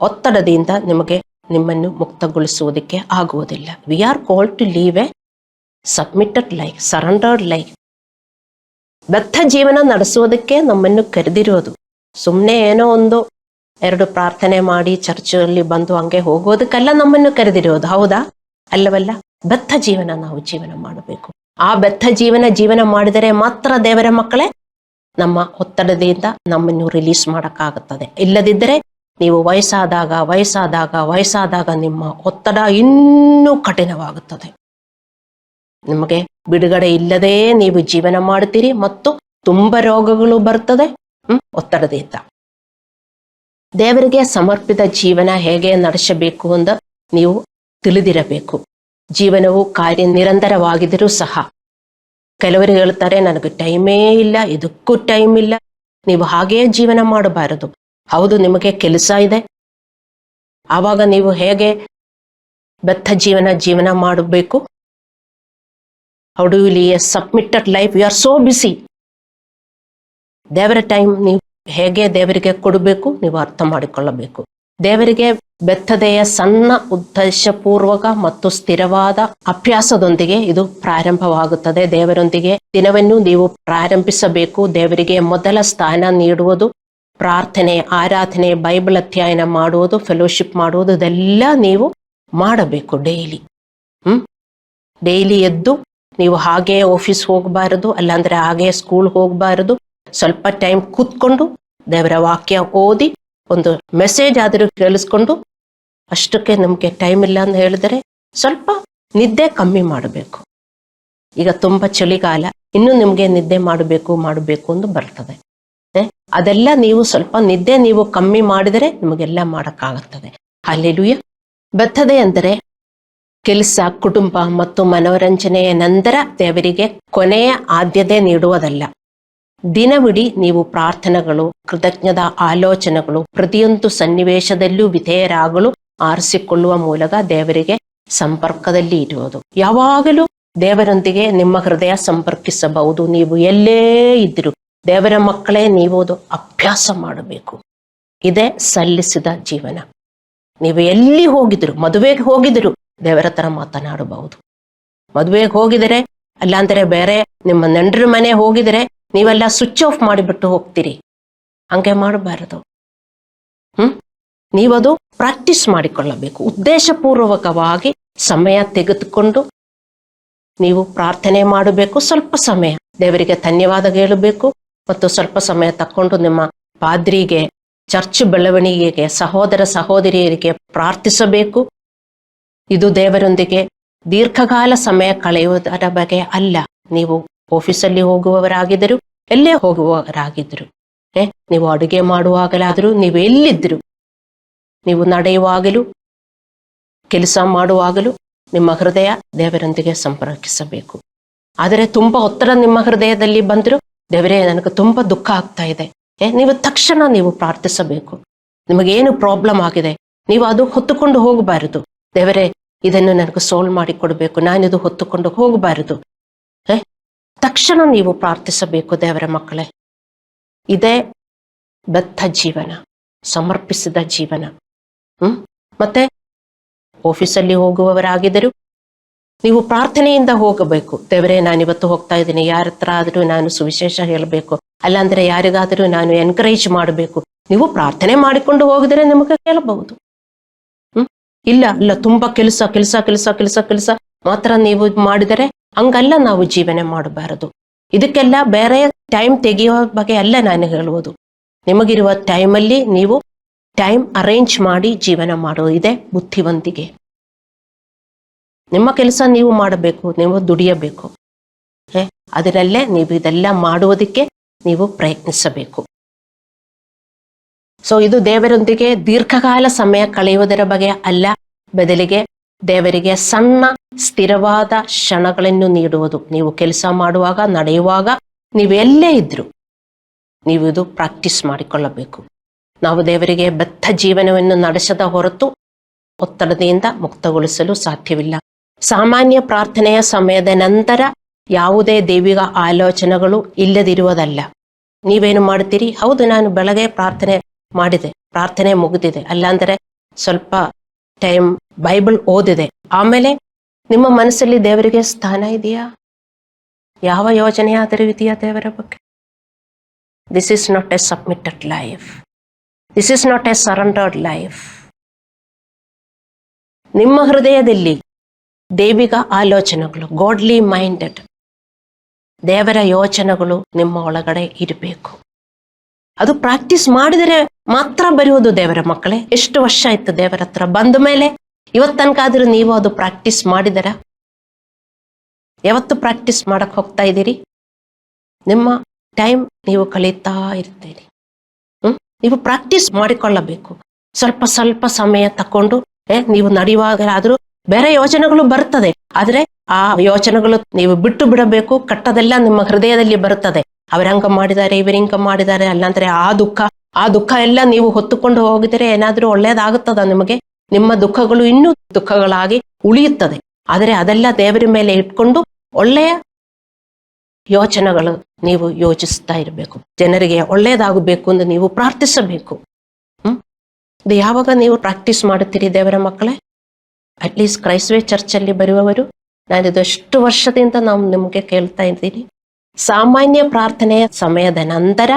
ಒತ್ತಡದಿಂದ ನಿಮ್ಮನ್ನು ಮುಕ್ತಗೊಳಿಸುವುದಕ್ಕೆ ಆಗುವುದಿಲ್ಲ. We are called to live a submitted life, surrendered life. ಬದ್ಧ ಜೀವನ ನಡೆಸುವುದಕ್ಕೆ ನಮ್ಮನ್ನು ಕರೆದಿರೋದು. ಸುಮ್ಮನೆ ಏನೋ 1-2 ಪ್ರಾರ್ಥನೆ ಮಾಡಿ ಚರ್ಚಲ್ಲಿ ಬಂದು ಹಂಗೆ ಹೋಗೋದಕ್ಕೆಲ್ಲ ನಮ್ಮನ್ನು ಕರೆದಿರೋದು, ಹೌದಾ? ಅಲ್ಲವಲ್ಲ. ಬದ್ಧ ಜೀವನ ನಾವು ಜೀವನ ಮಾಡಬೇಕು. ಆ ಬದ್ಧ ಜೀವನ ಮಾಡಿದರೆ ಮಾತ್ರ ದೇವರ ಮಕ್ಕಳೇ ನಮ್ಮ ಒತ್ತಡದಿಂದ ನಮ್ಮನ್ನು ರಿಲೀಸ್ ಮಾಡೋಕ್ಕಾಗುತ್ತದೆ. ಇಲ್ಲದಿದ್ದರೆ ನೀವು ವಯಸ್ಸಾದಾಗ ನಿಮ್ಮ ಒತ್ತಡ ಇನ್ನೂ ಕಠಿಣವಾಗುತ್ತದೆ. ನಿಮಗೆ ಬಿಡುಗಡೆ ಇಲ್ಲದೆ ನೀವು ಜೀವನ ಮಾಡ್ತೀರಿ ಮತ್ತು ತುಂಬಾ ರೋಗಗಳು ಬರ್ತದೆ ಒತ್ತಡದಿಂದ. ದೇವರಿಗೆ ಸಮರ್ಪಿತ ಜೀವನ ಹೇಗೆ ನಡೆಸಬೇಕು ಅಂತ ನೀವು ತಿಳಿದಿರಬೇಕು. ಜೀವನವು ನಿರಂತರವಾಗಿದ್ದರೂ ಸಹ ಕೆಲವರು ಹೇಳ್ತಾರೆ ನನಗೆ ಟೈಮೇ ಇಲ್ಲ, ಇದಕ್ಕೂ ಟೈಮ್ ಇಲ್ಲ. ನೀವು ಹಾಗೇ ಜೀವನ ಮಾಡಬಾರದು. ಹೌದು, ನಿಮಗೆ ಕೆಲಸ ಇದೆ, ಆವಾಗ ನೀವು ಹೇಗೆ ಬದ್ಧ ಜೀವನ ಮಾಡಬೇಕು? How do you live a submitted life? You are so busy. ದೇವರ ಟೈಮ್ ನೀವು ಹೇಗೆ ದೇವರಿಗೆ ಕೊಡಬೇಕು ನೀವು ಅರ್ಥ ಮಾಡಿಕೊಳ್ಳಬೇಕು. ದೇವರಿಗೆ ಬದ್ಧತೆಯ ಸಣ್ಣ ಉದ್ದೇಶಪೂರ್ವಕ ಮತ್ತು ಸ್ಥಿರವಾದ ಅಭ್ಯಾಸದೊಂದಿಗೆ ಇದು ಪ್ರಾರಂಭವಾಗುತ್ತದೆ. ದೇವರೊಂದಿಗೆ ದಿನವನ್ನು ನೀವು ಪ್ರಾರಂಭಿಸಬೇಕು. ದೇವರಿಗೆ ಮೊದಲ ಸ್ಥಾನ ನೀಡುವುದು, ಪ್ರಾರ್ಥನೆ, ಆರಾಧನೆ, ಬೈಬಲ್ ಅಧ್ಯಯನ ಮಾಡುವುದು, ಫೆಲೋಶಿಪ್ ಮಾಡುವುದು, ಇದೆಲ್ಲ ನೀವು ಮಾಡಬೇಕು ಡೈಲಿ ಎದ್ದು ನೀವು ಹಾಗೆ ಆಫೀಸ್ ಹೋಗಬಾರದು, ಅಲ್ಲಾಂದ್ರೆ ಹಾಗೆ ಸ್ಕೂಲ್ ಹೋಗಬಾರದು. ಸ್ವಲ್ಪ ಟೈಮ್ ಕೂತ್ಕೊಂಡು ದೇವರ ವಾಕ್ಯ ಓದಿ ಒಂದು ಮೆಸೇಜ್ ಆದರೂ ಕೇಳಿಸ್ಕೊಂಡು, ಅಷ್ಟಕ್ಕೆ ನಮಗೆ ಟೈಮ್ ಇಲ್ಲ ಅಂತ ಹೇಳಿದರೆ ಸ್ವಲ್ಪ ನಿದ್ದೆ ಕಮ್ಮಿ ಮಾಡಬೇಕು. ಈಗ ತುಂಬಾ ಚಳಿಗಾಲ, ಇನ್ನು ನಿಮಗೆ ನಿದ್ದೆ ಮಾಡಬೇಕು ಅಂತ ಬರ್ತದೆ. ಅದೆಲ್ಲ ನೀವು ಸ್ವಲ್ಪ ನಿದ್ದೆ ನೀವು ಕಮ್ಮಿ ಮಾಡಿದರೆ ನಿಮಗೆಲ್ಲ ಮಾಡೋಕ್ಕಾಗುತ್ತದೆ. ಹಲ್ಲೆಲೂಯಾ. ಬದ್ಧತೆ ಅಂದರೆ ಕೆಲಸ, ಕುಟುಂಬ ಮತ್ತು ಮನೋರಂಜನೆಯ ನಂತರ ದೇವರಿಗೆ ಕೊನೆಯ ಆದ್ಯತೆ ನೀಡುವುದಲ್ಲ. ದಿನವಿಡೀ ನೀವು ಪ್ರಾರ್ಥನೆಗಳು, ಕೃತಜ್ಞತಾ ಆಲೋಚನೆಗಳು, ಪ್ರತಿಯೊಂದು ಸನ್ನಿವೇಶದಲ್ಲೂ ವಿಧೇಯರಾಗಲು ಆರಿಸಿಕೊಳ್ಳುವ ಮೂಲಕ ದೇವರಿಗೆ ಸಂಪರ್ಕದಲ್ಲಿ ಇರುವುದು. ಯಾವಾಗಲೂ ದೇವರೊಂದಿಗೆ ನಿಮ್ಮ ಹೃದಯ ಸಂಪರ್ಕಿಸಬಹುದು. ನೀವು ಎಲ್ಲೇ ಇದ್ದರೂ ದೇವರ ಮಕ್ಕಳೇ, ನೀವು ಅದು ಅಭ್ಯಾಸ ಮಾಡಬೇಕು. ಇದೇ ಸಲ್ಲಿಸಿದ ಜೀವನ. ನೀವು ಎಲ್ಲಿ ಹೋಗಿದ್ರು, ಮದುವೆಗೆ ಹೋಗಿದ್ರು ದೇವರ ಹತ್ರ ಮಾತನಾಡಬಹುದು. ಮದುವೆಗೆ ಹೋಗಿದರೆ, ಅಲ್ಲಾಂದರೆ ಬೇರೆ ನಿಮ್ಮ ನೆಂಟರ ಮನೆ ಹೋಗಿದರೆ ನೀವೆಲ್ಲ ಸ್ವಿಚ್ ಆಫ್ ಮಾಡಿಬಿಟ್ಟು ಹೋಗ್ತೀರಿ. ಹಂಗೆ ಮಾಡಬಾರದು. ನೀವದು ಪ್ರಾಕ್ಟೀಸ್ ಮಾಡಿಕೊಳ್ಳಬೇಕು. ಉದ್ದೇಶಪೂರ್ವಕವಾಗಿ ಸಮಯ ತೆಗೆದುಕೊಂಡು ನೀವು ಪ್ರಾರ್ಥನೆ ಮಾಡಬೇಕು. ಸ್ವಲ್ಪ ಸಮಯ ದೇವರಿಗೆ ಧನ್ಯವಾದ ಹೇಳಬೇಕು ಮತ್ತು ಸ್ವಲ್ಪ ಸಮಯ ತಕ್ಕೊಂಡು ನಿಮ್ಮ ಪಾದ್ರಿಗೆ, ಚರ್ಚ್ ಬೆಳವಣಿಗೆಗೆ, ಸಹೋದರ ಸಹೋದರಿಯರಿಗೆ ಪ್ರಾರ್ಥಿಸಬೇಕು. ಇದು ದೇವರೊಂದಿಗೆ ದೀರ್ಘಕಾಲ ಸಮಯ ಕಳೆಯುವುದರ ಬಗ್ಗೆ ಅಲ್ಲ. ನೀವು ಆಫೀಸಲ್ಲಿ ಹೋಗುವವರಾಗಿದ್ದರು, ಎಲ್ಲೇ ಹೋಗುವವರಾಗಿದ್ದರು, ನೀವು ಅಡುಗೆ ಮಾಡುವಾಗಲಾದರೂ, ನೀವು ಎಲ್ಲಿದ್ದರು, ನೀವು ನಡೆಯುವಾಗಲೂ, ಕೆಲಸ ಮಾಡುವಾಗಲೂ ನಿಮ್ಮ ಹೃದಯ ದೇವರೊಂದಿಗೆ ಸಂಪರ್ಕಿಸಬೇಕು. ಆದರೆ ತುಂಬ ಒತ್ತಡ ನಿಮ್ಮ ಹೃದಯದಲ್ಲಿ ಬಂದರೂ, ದೇವರೇ ನನಗೆ ತುಂಬ ದುಃಖ ಆಗ್ತಾ ಇದೆ, ನೀವು ತಕ್ಷಣ ನೀವು ಪ್ರಾರ್ಥಿಸಬೇಕು. ನಿಮಗೇನು ಪ್ರಾಬ್ಲಮ್ ಆಗಿದೆ ನೀವು ಅದು ಹೊತ್ತುಕೊಂಡು ಹೋಗಬಾರದು. ದೇವರೇ ಇದನ್ನು ನನಗೆ ಸಾಲ್ವ್ ಮಾಡಿ ಕೊಡಬೇಕು, ನಾನಿದು ಹೊತ್ತುಕೊಂಡು ಹೋಗಬಾರದು. ತಕ್ಷಣ ನೀವು ಪ್ರಾರ್ಥಿಸಬೇಕು ದೇವರ ಮಕ್ಕಳೇ. ಇದೇ ಬದ್ಧ ಜೀವನ, ಸಮರ್ಪಿಸಿದ ಜೀವನ. ಮತ್ತೆ ಆಫೀಸಲ್ಲಿ ಹೋಗುವವರಾಗಿದ್ದರೂ ನೀವು ಪ್ರಾರ್ಥನೆಯಿಂದ ಹೋಗಬೇಕು. ದೇವರೇ ನಾನಿವತ್ತು ಹೋಗ್ತಾ ಇದ್ದೀನಿ, ಯಾರ ಹತ್ರ ಆದರೂ ನಾನು ಸುವಿಶೇಷ ಹೇಳಬೇಕು, ಅಲ್ಲಾಂದ್ರೆ ಯಾರಿಗಾದರೂ ನಾನು ಎನ್ಕರೇಜ್ ಮಾಡಬೇಕು. ನೀವು ಪ್ರಾರ್ಥನೆ ಮಾಡಿಕೊಂಡು ಹೋಗಿದರೆ ನಿಮಗೆ ಕೇಳಬಹುದು. ಇಲ್ಲ ತುಂಬಾ ಕೆಲಸ ಕೆಲಸ ಕೆಲಸ ಕೆಲಸ ಕೆಲಸ ಮಾತ್ರ ನೀವು ಮಾಡಿದರೆ ಹಂಗಲ್ಲ ನಾವು ಜೀವನ ಮಾಡಬಾರದು. ಇದಕ್ಕೆಲ್ಲ ಬೇರೆ ಟೈಮ್ ತೆಗೆಯೋ ಬಗ್ಗೆ ಅಲ್ಲ ನಾನು ಹೇಳುವುದು. ನಿಮಗಿರುವ ಟೈಮಲ್ಲಿ ನೀವು ಟೈಮ್ ಅರೇಂಜ್ ಮಾಡಿ ಜೀವನ ಮಾಡೋ ಇದೆ ಬುದ್ಧಿವಂತಿಕೆ. ನಿಮ್ಮ ಕೆಲಸ ನೀವು ಮಾಡಬೇಕು, ನೀವು ದುಡಿಯಬೇಕು. ಅದರಲ್ಲೇ ನೀವು ಇದೆಲ್ಲ ಮಾಡುವುದಕ್ಕೆ ನೀವು ಪ್ರಯತ್ನಿಸಬೇಕು. ಸೊ ಇದು ದೇವರೊಂದಿಗೆ ದೀರ್ಘಕಾಲ ಸಮಯ ಕಳೆಯುವುದರ ಬಗ್ಗೆ ಅಲ್ಲ, ಬದಲಿಗೆ ದೇವರಿಗೆ ಸಣ್ಣ ಸ್ಥಿರವಾದ ಕ್ಷಣಗಳನ್ನು ನೀಡುವುದು. ನೀವು ಕೆಲಸ ಮಾಡುವಾಗ, ನಡೆಯುವಾಗ, ನೀವು ಎಲ್ಲೇ ಇದ್ರು ನೀವು ಇದು ಪ್ರಾಕ್ಟೀಸ್ ಮಾಡಿಕೊಳ್ಳಬೇಕು. ನಾವು ದೇವರಿಗೆ ಬದ್ಧ ಜೀವನವನ್ನು ನಡೆಸದ ಹೊರತು ಒತ್ತಡದಿಂದ ಮುಕ್ತಗೊಳಿಸಲು ಸಾಧ್ಯವಿಲ್ಲ. ಸಾಮಾನ್ಯ ಪ್ರಾರ್ಥನೆಯ ಸಮಯದ ನಂತರ ಯಾವುದೇ ದೈವಿಕ ಆಲೋಚನೆಗಳು ಇಲ್ಲದಿರುವುದಲ್ಲ. ನೀವೇನು ಮಾಡ್ತೀರಿ? ಹೌದು, ನಾನು ಬೆಳಗ್ಗೆ ಪ್ರಾರ್ಥನೆ ಮಾಡಿದೆ, ಪ್ರಾರ್ಥನೆ ಮುಗಿದಿದೆ, ಅಲ್ಲಾಂದರೆ ಸ್ವಲ್ಪ ಟೈಮ್ ಬೈಬಲ್ ಓದಿದೆ, ಆಮೇಲೆ ನಿಮ್ಮ ಮನಸ್ಸಲ್ಲಿ ದೇವರಿಗೆ ಸ್ಥಾನ ಇದೆಯಾ? ಯಾವ ಯೋಜನೆಯಾದರೂ ಇದೆಯಾ ದೇವರ ಬಗ್ಗೆ? This is not a submitted life, this is not A surrendered life. ನಿಮ್ಮ ಹೃದಯದಲ್ಲಿ ದೈವಿಕ ಆಲೋಚನೆಗಳು, ಗಾಡ್ಲಿ ಮೈಂಡೆಡ್, ದೇವರ ಯೋಚನೆಗಳು ನಿಮ್ಮ ಒಳಗಡೆ ಇರಬೇಕು. ಅದು ಪ್ರಾಕ್ಟೀಸ್ ಮಾಡಿದರೆ ಮಾತ್ರ ಬರುವುದು ದೇವರ ಮಕ್ಕಳೇ. ಎಷ್ಟು ವರ್ಷ ಆಯ್ತು ದೇವರ ಹತ್ರ ಬಂದ ಮೇಲೆ? ಇವತ್ತನಕಾದ್ರೂ ನೀವು ಅದು ಪ್ರಾಕ್ಟೀಸ್ ಮಾಡಿದರ? ಯಾವತ್ತು ಪ್ರಾಕ್ಟೀಸ್ ಮಾಡಕ್ ಹೋಗ್ತಾ ಇದ್ದೀರಿ? ನಿಮ್ಮ ಟೈಮ್ ನೀವು ಕಳೀತಾ ಇರ್ತೀರಿ. ನೀವು ಪ್ರಾಕ್ಟೀಸ್ ಮಾಡಿಕೊಳ್ಳಬೇಕು. ಸ್ವಲ್ಪ ಸ್ವಲ್ಪ ಸಮಯ ತಕೊಂಡು ನೀವು ನಡೆಯುವಾಗ ಆದ್ರೂ ಬೇರೆ ಯೋಚನೆಗಳು ಬರ್ತದೆ, ಆದ್ರೆ ಆ ಯೋಚನೆಗಳು ನೀವು ಬಿಟ್ಟು ಬಿಡಬೇಕು. ಕಟ್ಟದೆಲ್ಲ ನಿಮ್ಮ ಹೃದಯದಲ್ಲಿ ಬರುತ್ತದೆ. ಅವರಂಗ ಮಾಡಿದ್ದಾರೆ, ಇವರಿಂಗ ಮಾಡಿದ್ದಾರೆ, ಅಲ್ಲಾಂದ್ರೆ ಆ ದುಃಖ ಎಲ್ಲ ನೀವು ಹೊತ್ತುಕೊಂಡು ಹೋಗಿದರೆ ಏನಾದ್ರೂ ಒಳ್ಳೇದಾಗುತ್ತದ ನಿಮಗೆ? ನಿಮ್ಮ ದುಃಖಗಳು ಇನ್ನೂ ದುಃಖಗಳಾಗಿ ಉಳಿಯುತ್ತದೆ. ಆದರೆ ಅದೆಲ್ಲ ದೇವರ ಮೇಲೆ ಇಟ್ಕೊಂಡು ಒಳ್ಳೆಯ ಯೋಚನೆಗಳು ನೀವು ಯೋಚಿಸ್ತಾ ಇರಬೇಕು. ಜನರಿಗೆ ಒಳ್ಳೇದಾಗಬೇಕು ಎಂದು ನೀವು ಪ್ರಾರ್ಥಿಸಬೇಕು. ಇದು ಯಾವಾಗ ನೀವು ಪ್ರಾಕ್ಟೀಸ್ ಮಾಡುತ್ತೀರಿ ದೇವರ ಮಕ್ಕಳೇ? ಅಟ್ಲೀಸ್ಟ್ ಕ್ರೈಸ್ತವೇ ಚರ್ಚಲ್ಲಿ ಬರುವವರು, ನಾನಿದು ಎಷ್ಟು ವರ್ಷದಿಂದ ನಾವು ನಿಮಗೆ ಕೇಳ್ತಾ ಇದ್ದೀನಿ, ಸಾಮಾನ್ಯ ಪ್ರಾರ್ಥನೆಯ ಸಮಯದ ನಂತರ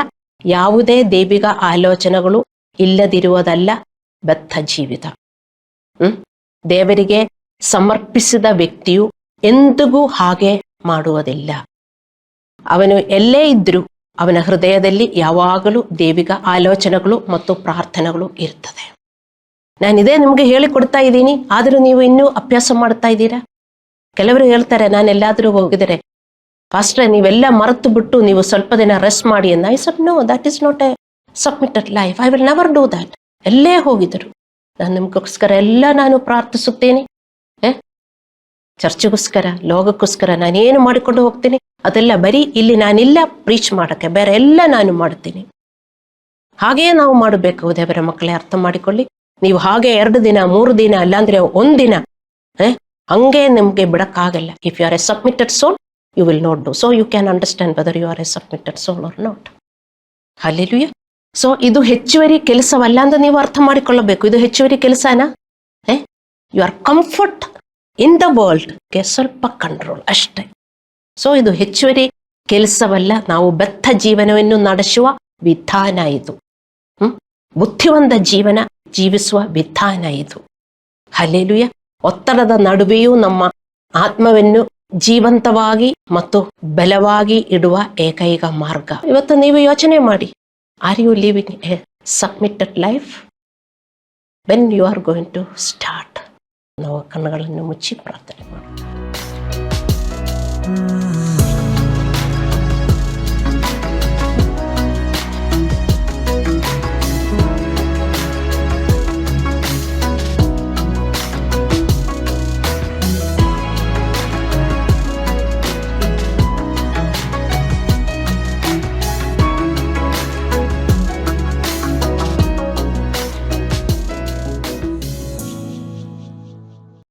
ಯಾವುದೇ ದೈವಿಕ ಆಲೋಚನೆಗಳು ಇಲ್ಲದಿರುವುದಲ್ಲ ಬದ್ಧ ಜೀವಿತ. ದೇವರಿಗೆ ಸಮರ್ಪಿಸಿದ ವ್ಯಕ್ತಿಯು ಎಂದಿಗೂ ಹಾಗೆ ಮಾಡುವುದಿಲ್ಲ. ಅವನು ಎಲ್ಲೇ ಇದ್ರೂ ಅವನ ಹೃದಯದಲ್ಲಿ ಯಾವಾಗಲೂ ದೈವಿಕ ಆಲೋಚನೆಗಳು ಮತ್ತು ಪ್ರಾರ್ಥನೆಗಳು ಇರ್ತದೆ. ನಾನಿದೇ ನಿಮಗೆ ಹೇಳಿಕೊಡ್ತಾ ಇದ್ದೀನಿ, ಆದರೂ ನೀವು ಇನ್ನೂ ಅಭ್ಯಾಸ ಮಾಡ್ತಾ ಇದ್ದೀರಾ? ಕೆಲವರು ಹೇಳ್ತಾರೆ, ನಾನು ಎಲ್ಲಾದರೂ ಹೋಗಿದರೆ ಫಾಸ್ಟ್ರೆ ನೀವೆಲ್ಲ ಮರೆತು ಬಿಟ್ಟು ನೀವು ಸ್ವಲ್ಪ ದಿನ ರೆಸ್ಟ್ ಮಾಡಿ ಅಂತ. I said no, that is not a submitted life. I will never do that. ಎಲ್ಲೇ ಹೋಗಿದ್ರು ನಾನು ನಿಮಗೋಸ್ಕರ ಎಲ್ಲ ನಾನು ಪ್ರಾರ್ಥಿಸುತ್ತೇನೆ. ಚರ್ಚಿಗೋಸ್ಕರ, ಲೋಕಕ್ಕೋಸ್ಕರ ನಾನೇನು ಮಾಡಿಕೊಂಡು ಹೋಗ್ತೀನಿ ಅದೆಲ್ಲ ಬರೀ ಇಲ್ಲಿ ನಾನಿಲ್ಲ ಪ್ರೀಚ್ ಮಾಡೋಕ್ಕೆ, ಬೇರೆ ಎಲ್ಲ ನಾನು ಮಾಡ್ತೀನಿ. ಹಾಗೆಯೇ ನಾವು ಮಾಡಬೇಕು. ದೇವರ ಮಕ್ಕಳೇ, ಅರ್ಥ ಮಾಡಿಕೊಳ್ಳಿ. ನೀವು ಹಾಗೆ 2 ದಿನ 3 ದಿನ ಅಲ್ಲಾಂದ್ರೆ 1 ದಿನ ಹಂಗೆ ನಿಮಗೆ ಬಿಡಕ್ಕಾಗಲ್ಲ. If you are a submitted soul you will not do. So you can understand whether you are a submitted soul or not. Hallelujah. So ಇದು ಹೆಚ್ಚುವರಿ ಕೆಲಸವಲ್ಲ ಅಂತ ನೀವು ಅರ್ಥ ಮಾಡಿಕೊಳ್ಳಬೇಕು. ಇದು ಹೆಚ್ಚುವರಿ ಕೆಲಸನಾ? You are comfort in the ವರ್ಲ್ಡ್ಗೆ ಸ್ವಲ್ಪ ಕಂಟ್ರೋಲ್ ಅಷ್ಟೇ. ಸೊ ಇದು ಹೆಚ್ಚುವರಿ ಕೆಲಸವಲ್ಲ. ನಾವು ಬೆತ್ತ ಜೀವನವನ್ನು ನಡೆಸುವ ವಿಧಾನ ಇದು. ಬುದ್ಧಿವಂತ ಜೀವನ ಜೀವಿಸುವ ವಿಧಾನ ಇದು. ಹಲ್ಲೆಲೂಯ. ಒತ್ತಡದ ನಡುವೆಯೂ ನಮ್ಮ ಆತ್ಮವನ್ನು ಜೀವಂತವಾಗಿ ಮತ್ತು ಬಲವಾಗಿ ಇಡುವ ಏಕೈಕ ಮಾರ್ಗ. ಇವತ್ತು ನೀವು ಯೋಚನೆ ಮಾಡಿ, are you living a submitted life? When you are going to start? ನಾವು ಕಣ್ಣುಗಳನ್ನು ಮುಚ್ಚಿ ಪ್ರಾರ್ಥನೆ ಮಾಡೋಣ.